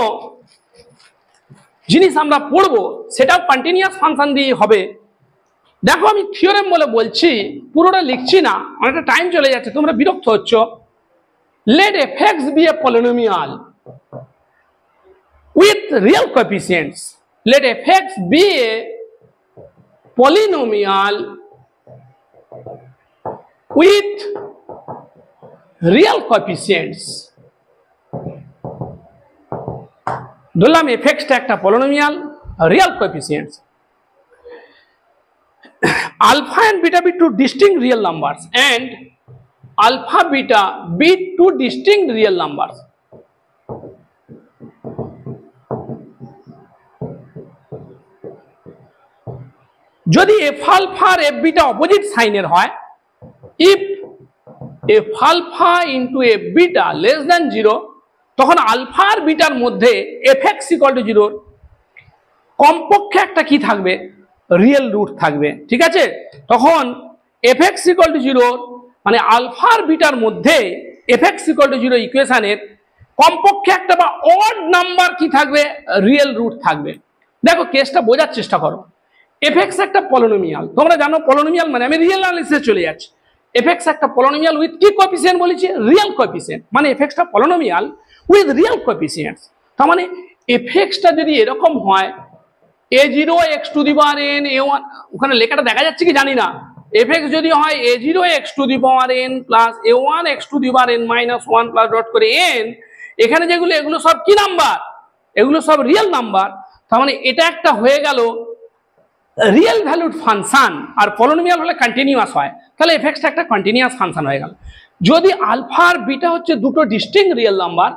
জিনিস আমরা পড়বো, সেটাও কন্টিনিউয়াস ফাংশন দিয়ে হবে। দেখো আমি থিওরেম বলে বলছি, পুরোটা লিখছি না, অনেকটা টাইম চলে যাচ্ছে, তোমরা বিরক্ত হচ্ছ। লেট এফ(x) be a polynomial with real coefficients. Let f(x) be a polynomial with real coefficients. ধরলাম f(x) টা একটা polynomial, real coefficients. alpha and beta be two distinct real numbers and alpha beta be two distinct real numbers. যদি f alpha আর f beta opposite সাইনের হয়, if f alpha into f beta less than 0, তখন alpha আর বিটার মধ্যে f(x) = 0 কমপক্ষে একটা কি থাকবে, রিয়েল রুট থাকবে। ঠিক আছে, তখন f(x) = 0 মানে আলফা আর বিটার মধ্যে f(x) = 0 ইকুয়েশনের কমপক্ষে একটা বা অড নাম্বার কি থাকবে, রিয়েল রুট থাকবে। দেখো কেসটা বোঝার চেষ্টা করো। f(x) একটা পলিনোমিয়াল, তোমরা জানো পলিনোমিয়াল মানে, আমি রিয়েল অ্যানালিসিসে চলে যাচ্ছি। f(x) একটা পলিনোমিয়াল উইথ কি কোএফিসিয়েন্ট বলেছি, রিয়েল কোএফিসিয়েন্ট, মানে f(x) টা পলিনোমিয়াল উইথ রিয়েল কোএফিসিয়েন্টস। তার মানে f(x) টা যদি এরকম হয় a0 x⁴n a1, ওখানে লেখাটা দেখা যাচ্ছে কি জানি না, f(x) যদি হয় a0 x⁴n plus a1 x⁴n minus 1 plus dot করে n, এখানে যেগুলো এগুলো সব কি নাম্বার, এগুলো সব রিয়েল নাম্বার। তার মানে এটা একটা হয়ে গেল রিয়েল ভ্যালুড ফাংশন, আর পলিনোমিয়াল হলে কন্টিনিউয়াস হয়, তাহলে f(x) টা একটা কন্টিনিউয়াস ফাংশন হয়ে গেল। যদি আলফা আর বিটা হচ্ছে দুটো ডিস্টিংক্ট রিয়েল নাম্বার,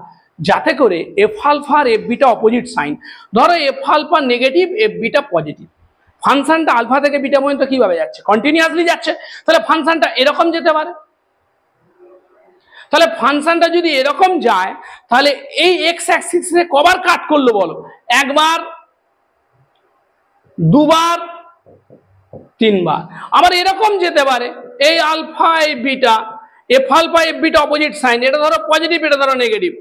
যাতে করে f alpha আর f beta অপোজিট সাইন, ধরো f alpha negative f beta positive, ফাংশনটা আলফা থেকে বিটা পর্যন্ত কিভাবে যাচ্ছে, কন্টিনিউয়াসলি যাচ্ছে, তাহলে ফাংশনটা এরকম যেতে পারে। তাহলে ফাংশনটা যদি এরকম যায়, তাহলে এই এক্স অ্যাক্সিসে কবার কাট করলো বলো, একবার, দুবার, তিনবার। আবার এরকম যেতে পারে, এই আলফা এই beta, f alpha f beta opposite sign, এটা ধরো পজিটিভ এটা ধরো নেগেটিভ,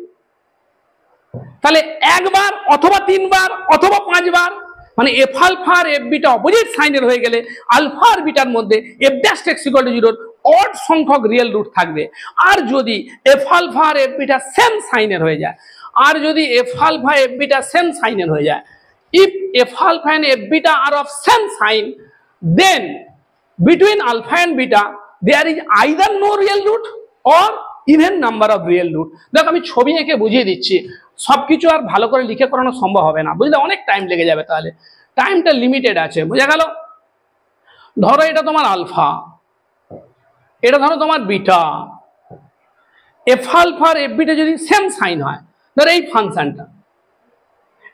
তাহলে একবার অথবা তিনবার অথবা পাঁচবার, মানে f alpha আর f beta অপোজিট সাইনের হয়ে গেলে আলফা আর বিটার মধ্যে f'(x) = 0 অড সংখ্যক রিয়েল রুট থাকবে। আর যদি f alpha আর f beta সেম সাইনের হয়ে যায়, আর যদি f alpha f beta same সাইনের হয়ে যায়, if f alpha and f beta are of same sign, then between alpha and beta there is either no real root or even number of real root. দেখো আমি ছবি এঁকে বুঝিয়ে দিচ্ছি, সবকিছু আর ভালো করে লিখে করানো সম্ভব হবে না, বুঝলে, অনেক টাইম লেগে যাবে, তাহলে টাইমটা লিমিটেড আছে, বোঝা গেল। ধরো এটা তোমার আলফা, এটা ধরো তোমার বিটা, f alpha আর f beta যদি সেম সাইন হয়, ধরো এই ফাংশনটা,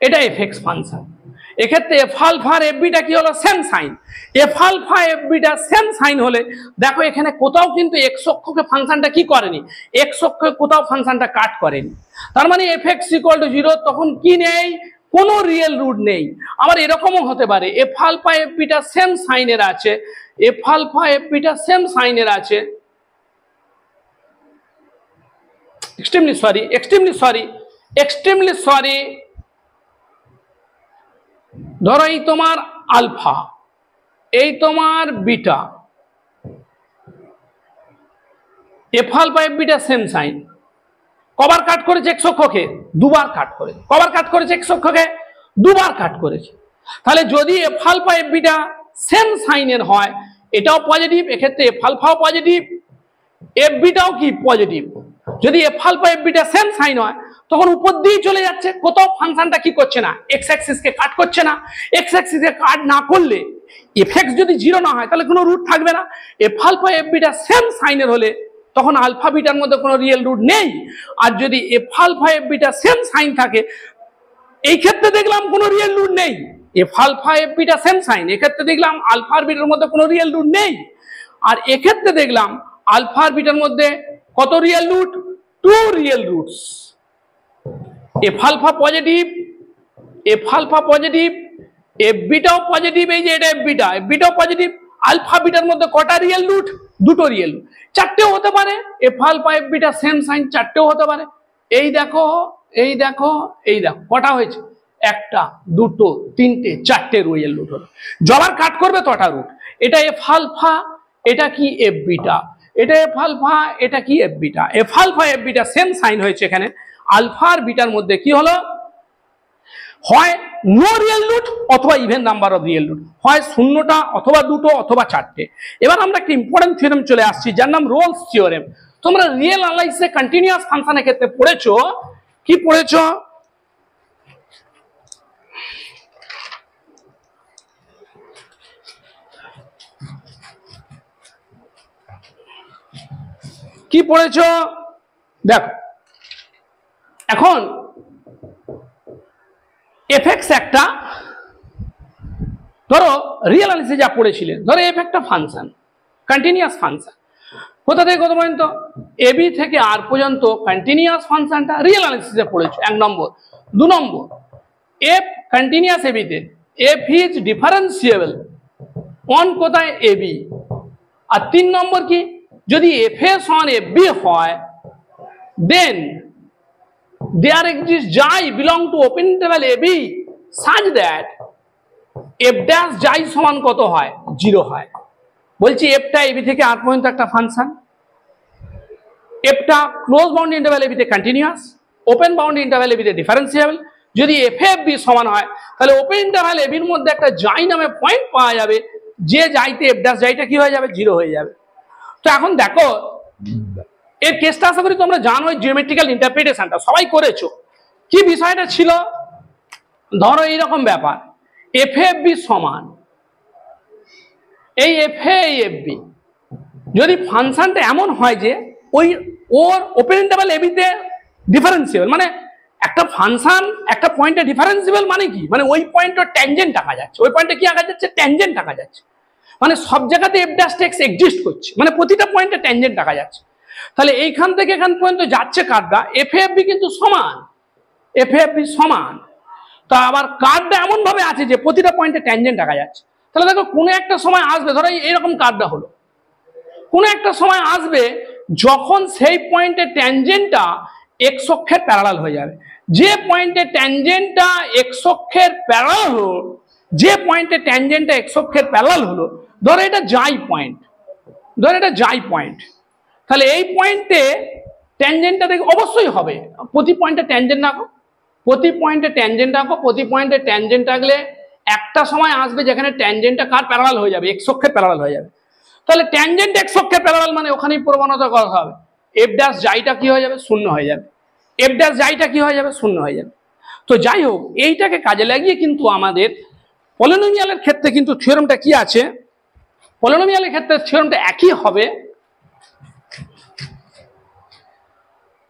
এটা f(x) ফাংশন, এক্ষেত্রে f alpha আর f beta কি হলো, same sign. f alpha f beta same sign হলে দেখো এখানে কোথাও কিন্তু x অক্ষকে ফাংশনটা কি করেনি, x অক্ষকে কোথাও ফাংশনটা কাট করেনি। তার মানে f(x) = 0, তখন কি নেই, কোনো রিয়েল রুট নেই। আবার এরকমও হতে পারে f alpha f beta same সাইনের আছে, f alpha f beta same সাইনের আছে, এক্সট্রিমলি সরি, ধরো এই তোমার আলফা, এই তোমার beta, f alpha f beta same sign, কবার কাট করেছে x অক্ষকে, দুবার কাট করেছে। কবার কাট করেছে x অক্ষকে, দুবার কাট করেছে। তাহলে যদি f alpha f beta same সাইনের হয়, এটাও পজিটিভ, এক্ষেত্রে f alpha ও পজিটিভ, f beta ও কি পজিটিভ। যদি f alpha f beta same sign হয়, তখন উপর দিয়ে চলে যাচ্ছে, কোথাও ফাংশনটা কি করছে না, এক্স অ্যাক্সিসকে কাট করছে না। এক্স অ্যাক্সিসকে কাট না করলে f(x) যদি 0 না হয়, তাহলে কোনো রুট থাকবে না। f alpha f beta same সাইনের হলে তখন আলফা বিটার মধ্যে কোনো রিয়েল রুট নেই। আর যদি f alpha f beta same sign থাকে, এই ক্ষেত্রে দেখলাম কোনো রিয়েল রুট নেই, f alpha f beta same sign, এক্ষেত্রে দেখলাম আলফা আর বিটার মধ্যে কোনো রিয়েল রুট নেই। আর এক্ষেত্রে দেখলাম আলফা আর বিটার মধ্যে কত real root, 2 real roots. f alpha positive, f alpha positive, f beta ও পজিটিভ, এই যে এটা f beta ও পজিটিভ, আলফা বিটার মধ্যে কটা রিয়েল রুট, দুটো রিয়েল রুট। চারটেও হতে পারে, f alpha f beta same sign চারটেও হতে পারে। এই দেখো, এই দেখো, এই দেখো, কটা হয়েছে? একটা, দুটো, তিনটে, চারটে রিয়েল রুট হলো। যবার কাট করবে তটা রুট। এটা এফ আলফা, এটা কি এফ বিটা, এটা এফ আলফা, এটা কি f beta. F alpha f beta same sign হয়েছে এখানে। আলফা আর বিটার মধ্যে কি হলো? হয় নো রিয়েল রুট অথবা even number of real root, হয় শূন্যটা অথবা দুটো অথবা চারটে। এবার আমরা একটা ইম্পর্টেন্ট থিওরেম চলে আসছি যার নাম রোলস থিওরেম। তোমরা রিয়েল অ্যানালাইসিসে কন্টিনিউয়াস ফাংশনের ক্ষেত্রে পড়েছো, কি পড়েছো? কি পড়েছো দেখো। এখন এফএক্স একটা, ধরো রিয়েল অ্যানালিসিসে যা পড়েছিলেন, ধরো এফ একটা ফাংশন, কন্টিনিউয়াস ফাংশন, কোথা থেকে কত পর্যন্ত? এবি থেকে আর পর্যন্ত কন্টিনিউয়াস ফাংশনটা রিয়েল অ্যানালিসিসে পড়েছো, 1 নম্বর। 2 নম্বর, এফ কন্টিনিউয়াস এবিতে এফ ইজ ডিফারেন্সিয়েবল অন কোথায়? এবি। আর 3 নম্বর কি? যদি এফ এ সমান এফ বি হয়, then there exist xi belong to open interval AB such that F dash xi সমান কত হয়? 0 হয়। বলছি এফটা এবি থেকে আর পর্যন্ত একটা ফাংশন, এফটা ক্লোজ বাউন্ড ইন্টারভ্যাল এবিতে কন্টিনিউয়াস, ওপেন বাউন্ড ইন্টারভ্যাল এবিতে ডিফারেন্সিয়েবল। যদি এফ এফ বি সমান হয়, তাহলে ওপেন ইন্টারভ্যাল এবির মধ্যে একটা জাই নামে পয়েন্ট পাওয়া যাবে, যে জাইতে এফ ড্যাশ জাইটা কি হয়ে যাবে? 0 হয়ে যাবে। তো এখন দেখো এর কেসটা আশা করি তোমরা জানো, জিওমেট্রিক্যাল ইন্টারপ্রিটেশনটা সবাই করেছো। কি বিষয়টা ছিল? ধরো এইরকম ব্যাপার, এফ এফ বি সমান এই এফ এ এফ বি, যদি ফাংশনটা এমন হয় যে ওই ওর ওপেন ইন্টারভ্যাল এবিতে ডিফারেন্সিয়েবল, মানে একটা ফাংশন একটা পয়েন্টে ডিফারেন্সিয়েবল মানে কি? মানে ওই পয়েন্টের ট্যানজেন্ট আঁকা যাচ্ছে, ওই পয়েন্টে কি আঁকা যাচ্ছে? ট্যানজেন্ট আঁকা যাচ্ছে। মানে সব জায়গাতে এফ ড্যাশ এক্স এক্সিস্ট করছে, মানে প্রতিটা পয়েন্টে ট্যানজেন্ট আঁকা যাচ্ছে। তাহলে এইখান থেকে এখান পর্যন্ত যাচ্ছে কার্ডটা, এফ এফ বি কিন্তু সমান, এফ এফ বি সমান। তা আবার কার্ডটা এমন ভাবে আছে যে প্রতিটা পয়েন্টে ট্যানজেন্ট আঁকা যাচ্ছে। তাহলে দেখো কোনো একটা সময় আসবে, ধরো এইরকম কার্ডটা হলো, কোনো একটা সময় আসবে যখন সেই পয়েন্টে ট্যানজেন্টটা এক্স অক্ষের প্যারালাল হয়ে যাবে। যে পয়েন্টে ট্যানজেন্টটা এক্স অক্ষের প্যারালাল হলো, যে পয়েন্টে ট্যানজেন্টটা এক্স অক্ষের প্যারালাল হলো, ধরো এটা জাই পয়েন্ট, ধরো এটা জাই পয়েন্ট, তাহলে এই পয়েন্টে ট্যানজেন্টটা দেখে অবশ্যই হবে। প্রতি পয়েন্টে ট্যানজেন্ট আঁকো, প্রতি পয়েন্টে ট্যানজেন্ট আঁকো, প্রতি পয়েন্টে ট্যানজেন্ট আঁকলে একটা সময় আসবে যেখানে ট্যানজেন্টটা কার প্যারালাল হয়ে যাবে? এক্স অক্ষের প্যারালাল হয়ে যাবে। তাহলে ট্যানজেন্ট এক্স অক্ষের প্যারালাল মানে ওখানেই প্রবণতা করা হবে, এফ ড্যাশ জাইটা কি হয়ে যাবে? 0 হয়ে যাবে। এফ ড্যাশ জাইটা কি হয়ে যাবে? 0 হয়ে যাবে। তো যাই হোক, এইটাকে কাজে লাগিয়ে কিন্তু আমাদের পলিনোমিয়ালের ক্ষেত্রে কিন্তু থিওরেমটা কি আছে? পলিনোমিয়ালের ক্ষেত্রে থিওরেমটা একই হবে।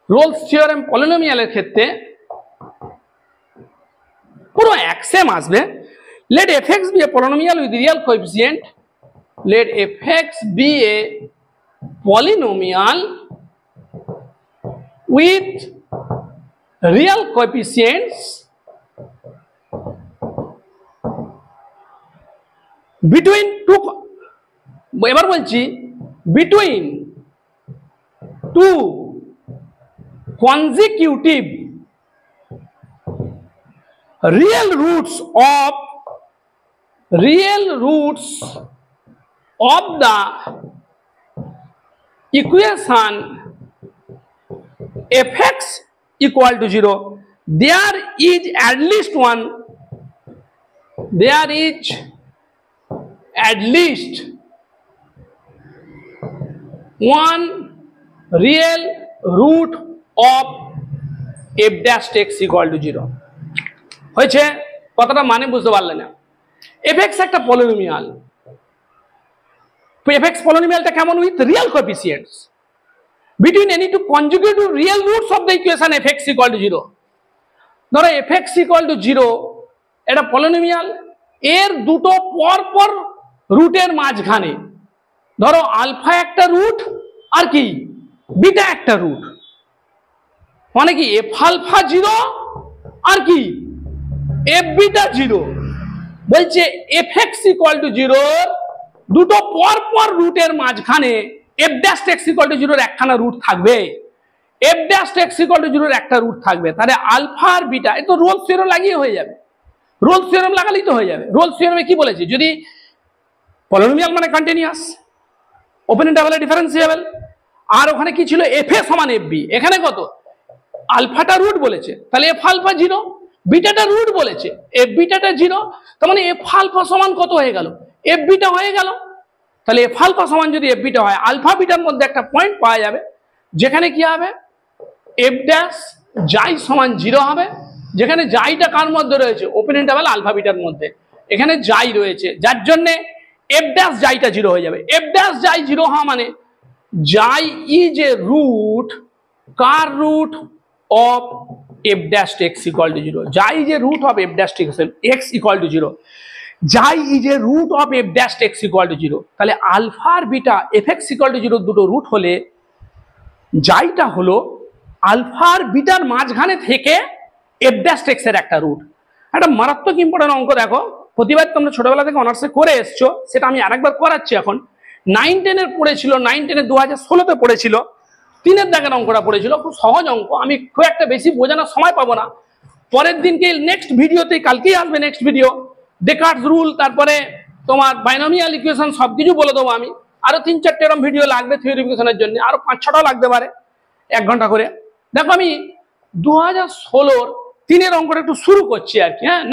রোলস থিওরেম পলিনোমিয়ালের ক্ষেত্রে পুরো এক সেম আসবে। Let f x be a polynomial with real coefficient, let fx be a polynomial with real coefficients between two, এবার বলছি between two consecutive real roots of the equation fx equal to 0, there is at least one real root of f dash x equal to 0 হয়েছে। কথাটা মানে বুঝতে পারলে না? fx একটা polynomial, fx polynomialটা কেমন? With real coefficients between any two conjugative real roots of the equation fx equal to 0। ধরো fx equal to 0 এটা পলিনোমিয়াল, এর দুটো পর পর রুটের মাঝখানে, ধরো আলফা একটা রুট আর কি বিটা একটা রুট, মানে কি এফ আলফা 0 আর কি এফ বিটা 0। বলছে fx equal to 0 দুটো পর পর রুটের মাঝখানে F dash X equal to 0 একখানা রুট থাকবে। F dash X equal two জিরোর একটা রুট থাকবে, তাহলে আলফা আর বিটা, এই তো রোলস থিওরাম লাগিয়ে হয়ে যাবে, রোলস থিওরাম লাগালেই তো হয়ে যাবে। রোলস থিওরামে কি বলেছে, যদি পলিনোমিয়াল মানে কন্টিনিউয়াস, ওপেন ইন্টারভালে ডিফারেন্সিয়েবল, আর ওখানে কি ছিল এফ এ সমান এফ বি, এখানে কত আলফাটা রুট বলেছে, তাহলে এফ আলফা জিরো, বিটাটা রুট বলেছে এফ বিটাটা জিরো, তার মানে এফ আলফা সমান কত হয়ে গেল, এফ বিটা হয়ে গেল। তাহলে এফ আলফা সমান যদি এফ বিটা হয়, আলফা বিটার মধ্যে একটা পয়েন্ট পাওয়া যাবে যেখানে কি হবে এফ ড্যাশ জাই সমান জিরো হবে, যেখানে জাইটা কার মধ্যে রয়েছে, ওপেন ইন্টারভাল আলফা বিটার মধ্যে, এখানে জাই রয়েছে, যার জন্য এফ ড্যাশ জাইটা জিরো হয়ে যাবে। এফ ড্যাশ জাই জিরো হওয়া মানে জাই ইজ এ রুট, কার root of F dash X equal to zero, xi is a root of F dash X equal to zero, xi is a root of F dash X equal to zero. তাহলে alpha আর beta F X equal to zero দুটো root হলে জাইটা হলো alpha আর bitter মাঝখানে থেকে F dash x এর একটা রুট। একটা মারাত্মক ইম্পর্টেন্ট অঙ্ক দেখো, প্রতিবার তোমরা ছোটবেলা থেকে অনার্সে করে এসছো, সেটা আমি আরেকবার করাচ্ছি। এখন 9-10 পড়েছিল, 9-10 2016-তে পড়েছিল, 3-এর দাগের অঙ্কটা পড়েছিল, খুব সহজ অঙ্ক, আমি খুব একটা বেশি বোঝানোর সময় পাবো না, পরের দিনকে নেক্সট ভিডিওতে, কালকেই আসবে নেক্সট ভিডিও, ডেকার্টস রুল, তারপরে তোমার বাইনোমিয়াল ইকুয়েশন সবকিছু বলে দেবো আমি। আরো 3-4টে এরকম ভিডিও লাগবে থিওরিফিকেশনের জন্য, আরো 5-6টাও লাগতে পারে 1 ঘন্টা করে। দেখো আমি 2016-র 3-এর অঙ্কটা একটু শুরু করছি আর কি, হ্যাঁ,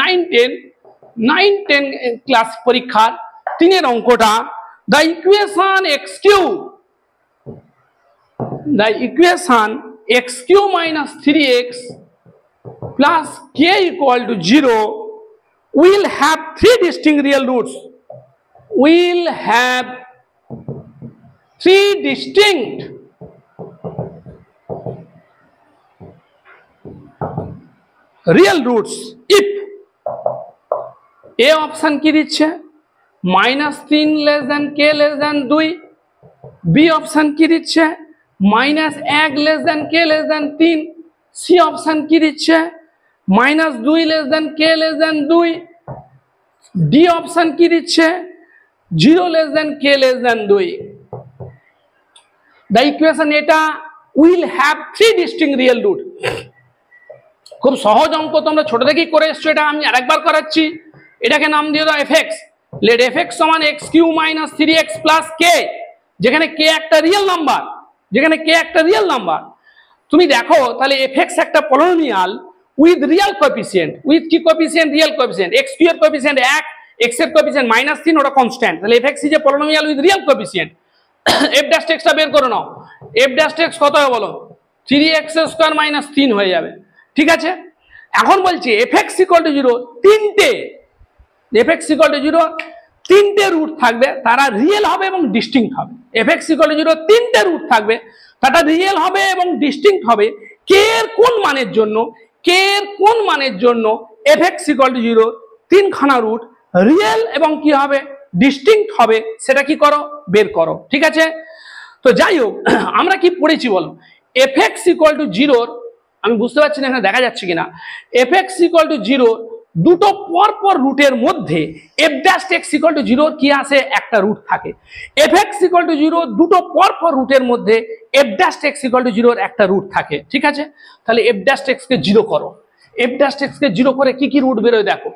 9-10 ক্লাস পরীক্ষার 3-এর অঙ্কটা, the equation x cube minus 3x plus k equal to 0 will have 3 distinct real roots, will have 3 distinct real roots if a option কি দিচ্ছে -3 less than K less than 2, B option কি দিচ্ছে -1 less than K less than 3, C option কি দিচ্ছে -2 less than K less than 2, D option কি দিচ্ছে 0 less than K less than 2। The equation এটা will have 3 distinct real root. খুব সহজ অঙ্ক, তোমরা ছোট থেকেই করে এসছো, এটা আমি আরেকবার করাচ্ছি। এটাকে নাম দিয়ে দাও এফএক্স, লেট এফএক্স সমান X cube minus 3x plus K, যেখানে কে একটা রিয়েল নাম্বার, যেখানে কে একটা রিয়েল নাম্বার। তুমি দেখো তাহলে এফএক্স একটা polynomial with real coefficient, with কি coefficient, real coefficient, X cube এর কোএফিসিয়েন্ট 1, এক্স এর কোএফিসিয়েন্ট -3, ওটা কনস্ট্যান্ট। তাহলে F X is a polynomial with real coefficient. F dash এক্সটা বের করে নাও, এফ ড্যাশ এক্স কত হবে বলো, 3x স্কয়ার মাইনাস 3 হয়ে যাবে, ঠিক আছে। এখন বলছি এফএক্স ইকুয়াল টু 0, তিনটে এফএক্স ইকুয়াল টু 0 তিনটে রুট থাকবে, তারা রিয়েল হবে এবং ডিস্টিংক্ট হবে। এফএক্স ইকুয়াল টু 0 তিনটে রুট থাকবে, তারা রিয়েল হবে এবং ডিস্টিংক্ট হবে। কে এর কোন মানের জন্য, কে এর কোন মানের জন্য এফএক্স ইকুয়াল টু 0 তিনখানা রুট রিয়েল এবং কি হবে ডিস্টিংক্ট হবে, সেটা কি করো, বের করো, ঠিক আছে। তো যাই হোক, আমরা কি পড়েছি বলো, এফএক্স ইকুয়াল টু 0, আমি বুঝতে পারছি না এখানে দেখা যাচ্ছে কিনা, এফএক্স ইকুয়াল টু 0 দুটো পরপর রুটের মধ্যে F dash X equal to 0 কি আসে, একটা রুট থাকে। এফএক্স ইকুয়াল টু 0 দুটো পরপর রুটের মধ্যে F dash X equal to 0 একটা রুট থাকে, ঠিক আছে। তাহলে এফ ড্যাশ এক্স কে 0 করো, এফ ড্যাশ এক্স কে 0 করে কি কি রুট বেরোয় দেখো,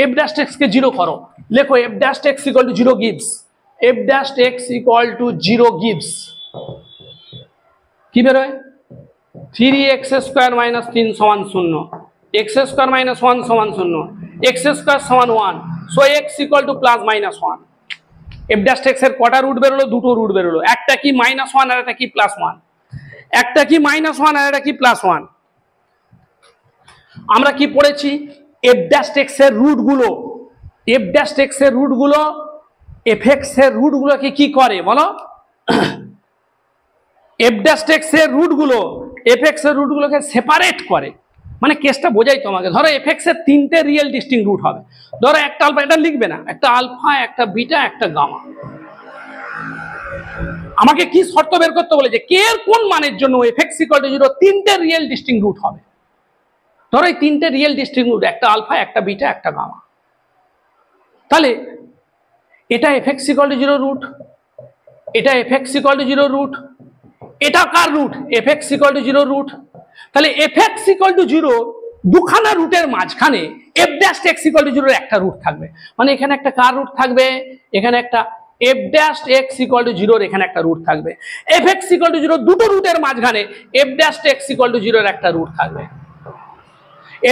এফ ড্যাশ এক্স কে 0 করো, লেখো F dash X equal to 0 gives, F dash X equal to 0 gives কি বেরোয়, 3x স্কয়ার মাইনাস 3 সমান 0, x স্কয়ার মাইনাস 1 সমান 0, x স্কয়ার সমান 1, so x equal two plus minus 1। F dash x এর কটা root বেরোলো, দুটো রুট বেরোলো, একটা কি -1 আর একটা কি +1, একটা কি -1 আর একটা কি +1। আমরা কি পড়েছি, এফ ড্যাশ এক্স এর রুটগুলো, এফ ড্যাশ এক্স এর রুটগুলো এফএক্স এর রুটগুলোকে কি করে বলো, এফ ড্যাশ এক্স এর রুটগুলো এফএক্স এর রুটগুলোকে সেপারেট করে। মানে কেসটা বোঝাই তোমাকে, ধরো এফএক্স এর তিনটে রিয়েল ডিস্টিংক্ট রুট হবে, ধরো একটা আলফা, এটা লিখবে না, একটা আলফা, একটা বিটা, একটা গামা। আমাকে কি শর্ত বের করতে বলেছে, কে এর কোন মানের জন্য এফএক্স ইকুয়াল টু 0 তিনটে রিয়েল ডিস্টিংক্ট রুট হবে। ধরো এই তিনটে রিয়েল ডিস্টিংক্ট রুট, একটা আলফা, একটা বিটা, একটা গামা। তাহলে এটা এফএক্স ইকুয়াল টু 0 রুট, এটা এফএক্স ইকুয়াল টু 0 রুট, এটা কার রুট? f(x = 0) root. তাহলে f(x = 0) দুখানা রুটের মাঝখানে f'(x = 0) একটা রুট থাকবে। মানে এখানে একটা কার রুট থাকবে? এখানে একটা f'(x = 0) এখানে একটা রুট থাকবে। f(x = 0) দুটো রুটের মাঝখানে f'(x = 0) এর একটা রুট থাকবে।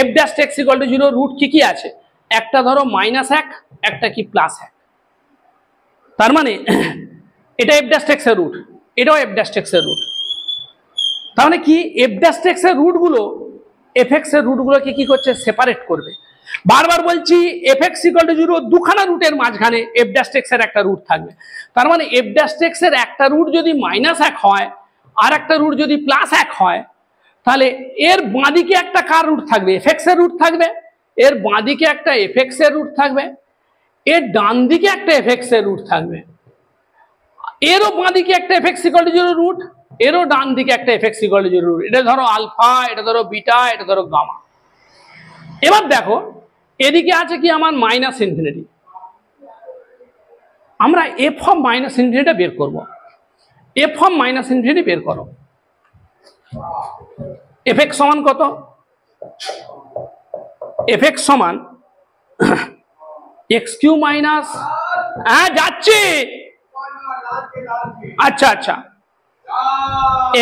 f'(x = 0) রুট কি কি আছে? একটা ধরো -1, একটা কি +1। তার মানে এটা f'(x) এর রুট, এটাও f'(x) এর রুট। তার মানে কি f'(x) এর রুটগুলো fx এর রুটগুলোকে কি করছে? সেপারেট করবে। বারবার বলছি f(x = 0) দুখানা রুটের মাঝখানে f'(x) এর একটা রুট থাকবে। তার মানে f'(x) এর একটা রুট যদি -1 হয় আর একটা রুট যদি +1 হয়, তাহলে এর বাঁদিকে একটা কার রুট থাকবে? fx এর রুট থাকবে। এর বাঁদিকে একটা fx এর রুট থাকবে। এর ডান দিকে একটা fx এর রুট থাকবে। এরও বাঁদিকে একটা f(x = 0) রুট, এরও ডান দিকে একটা f(x = 0) রুট। এটা ধরো আলফা, এটা ধরো বিটা, এটা ধরো গামা। এবার দেখো এদিকে আছে কি আমার -∞। আমরা f(-∞) বের করব। f(-∞) বের করো। fx সমান কত? fx সমান x³ মাইনাস, হ্যাঁ যাচ্ছি, আচ্ছা আচ্ছা,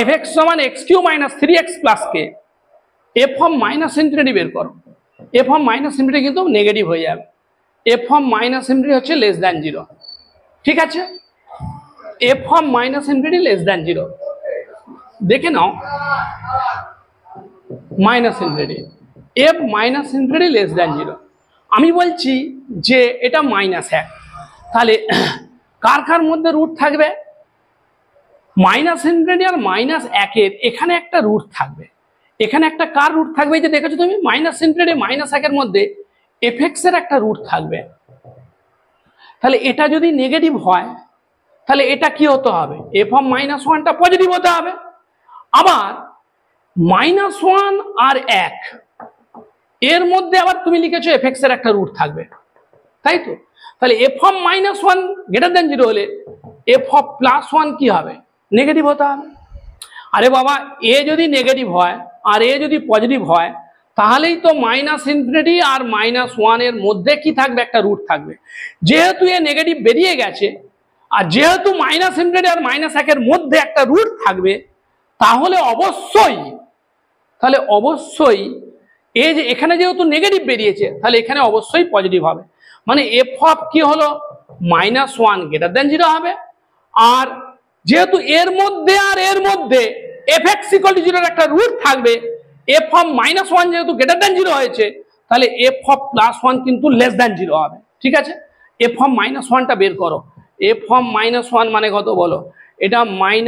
fx সমান x³ - 3x + k। f(-∞) বের করো। f(-∞) কিন্তু নেগেটিভ হয়ে যাবে। f(-∞) হচ্ছে <0। ঠিক আছে, f(-∞) <0 দেখে নাও। f(-∞) আমি বলছি যে এটা -1, তাহলে কার কার মধ্যে রুট থাকবে? -∞ আর -1 এখানে একটা রুট থাকবে। এখানে একটা কার রুট থাকবে? এই যে দেখেছো তুমি, -∞ -1 এর মধ্যে fx এর একটা রুট থাকবে। তাহলে এটা যদি নেগেটিভ হয় তাহলে এটা কি হতে হবে? f(-1)টা পজিটিভ হতে হবে। আবার -1 আর 1 এর মধ্যে আবার তুমি লিখেছো fx এর একটা রুট থাকবে, তাই তো? তাহলে f(-1) > 0 হলে f(+1) কি হবে? নেগেটিভ হতে হবে। আরে বাবা, এ যদি নেগেটিভ হয় আর এ যদি পজিটিভ হয়, তাহলেই তো -∞ আর -1 এর মধ্যে কি থাকবে? একটা রুট থাকবে। যেহেতু এ নেগেটিভ বেরিয়ে গেছে আর যেহেতু -∞ আর -1 এর মধ্যে একটা রুট থাকবে, তাহলে অবশ্যই এই যে এখানে যেহেতু নেগেটিভ বেরিয়েছে, তাহলে এখানে অবশ্যই পজিটিভ হবে। মানে f কি হলো? -1 > 0 হবে। আর যেহেতু এর মধ্যে আর এর মধ্যে fx = 0 এর একটা রুট থাকবে, f(-1) যেহেতু > 0 হয়েছে, তাহলে f(+1) কিন্তু <0 হবে। ঠিক আছে, f(-1)টা বের করো। f(-1) মানে কত বলো? এটা -1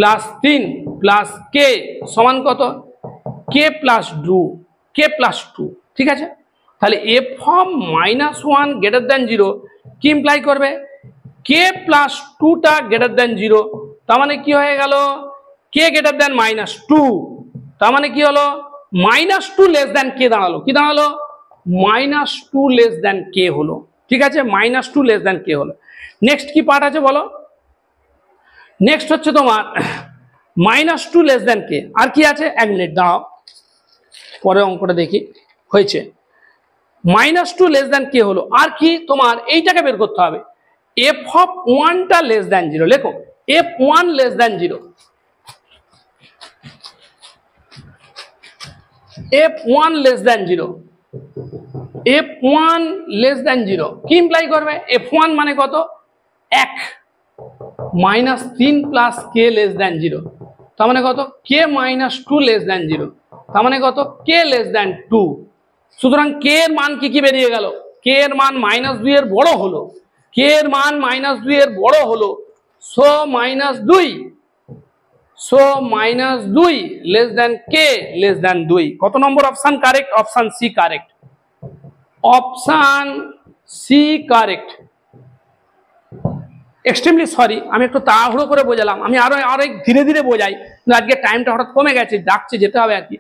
+ 3 + k সমান কত? k + 2। ঠিক আছে, তাহলে f(-1) > 0 কি ইমপ্লাই করবে? k + 2টা > 0। তার মানে কি হয়ে গেল? k <-2। তার মানে কি হলো? -2 k দাঁড়ালো। কি দাঁড়ালো? -2 k হলো। ঠিক আছে, -2 k হলো। নেক্সট কি পার্ট আছে বলো? নেক্সট হচ্ছে তোমার -2 k। আর কি আছে? 1 মিনিট দাঁড়াও, পরের অঙ্কটা দেখি। হয়েছে -2 k হলো। আর কি? তোমার এইটাকে বের করতে হবে। f(1)টা <0। লেখো f(1) <0। f(1) <0। f(1) <0 কি ইমপ্লাই করবে? f(1) মানে কত? 1 -3 + k <0। তার মানে কত? k - 2 <0। তার মানে কত? k 2। সুতরাং k এর মান কি বেরিয়ে গেল? k এর মান -2 এর বড় হলো। k এর মান -2 এর বড় হলো, সো -2 k <2। কত নম্বর option correct? Option C correct. Option C correct. Extremely sorry, আমি একটু তাড়াহুড়ো করে বোঝালাম। আমি আরো ধীরে ধীরে বোঝাই, কিন্তু আজকে টাইমটা হঠাৎ কমে গেছে, ডাকছে যেতে হবে আর কি।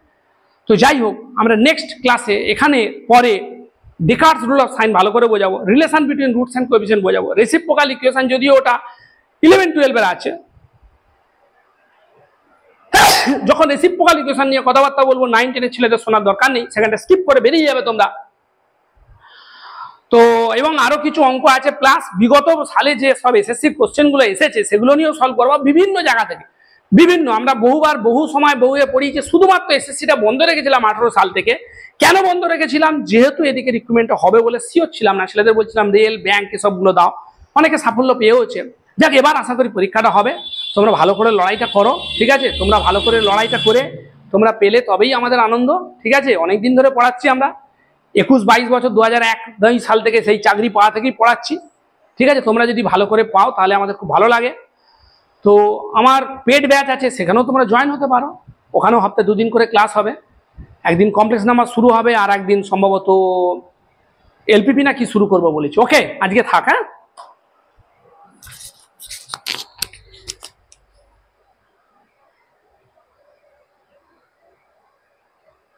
তো যাই হোক, আমরা নেক্সট ক্লাসে এখানে পরে ডেকার্টস রুল অফ সাইন ভালো করে বোঝাবো, relation between roots and coefficient বোঝাবো। রেসিপ্রোকাল ইকুয়েশন যদিও ওটা 11-12 এর আছে, যখন রেসিপ্রোকাল ইকুয়েশন নিয়ে কথাবার্তা বলবো 9, 10 ছেলেদের শোনার দরকার নেই, সেখানটা স্কিপ করে বেরিয়ে যাবে তোমরা। তো এবং আরো কিছু অঙ্ক আছে, প্লাস বিগত সালে যে সব এসএসসি কোশ্চেনগুলো এসেছে সেগুলো নিয়েও সলভ করবো বিভিন্ন জায়গা থেকে। বিভিন্ন আমরা বহুবার বহু সময় বহুয়ে পড়িয়েছি, শুধুমাত্র এসএসসিটা বন্ধ রেখেছিলাম 18 সাল থেকে। কেন বন্ধ রেখেছিলাম? যেহেতু এদিকে রিক্রুটমেন্টটা হবে বলে সিওর ছিলাম না, ছেলেদের বলছিলাম রেল, ব্যাংক এসবগুলো দাও, অনেকে সাফল্য পেয়েওছে। যাক, এবার আশা করি পরীক্ষাটা হবে, তোমরা ভালো করে লড়াইটা করো, ঠিক আছে? তোমরা ভালো করে লড়াইটা করে তোমরা পেলে তবেই আমাদের আনন্দ, ঠিক আছে? অনেকদিন ধরে পড়াচ্ছি আমরা, 21-22 বছর, 2001 সাল থেকে সেই চাকরি পাওয়া থেকেই পড়াচ্ছি, ঠিক আছে? তোমরা যদি ভালো করে পাও তাহলে আমাদের খুব ভালো লাগে। তো আমার পেড ব্যাচ আছে, সেখানেও তোমরা জয়েন হতে পারো, ওখানেও হপ্তাহে 2 দিন করে ক্লাস হবে, একদিন কমপ্লেক্স নাম্বার শুরু হবে আর একদিন সম্ভবত এলপিপি না কি শুরু করবো বলেছি। ওকে, আজকে থাক, হ্যাঁ।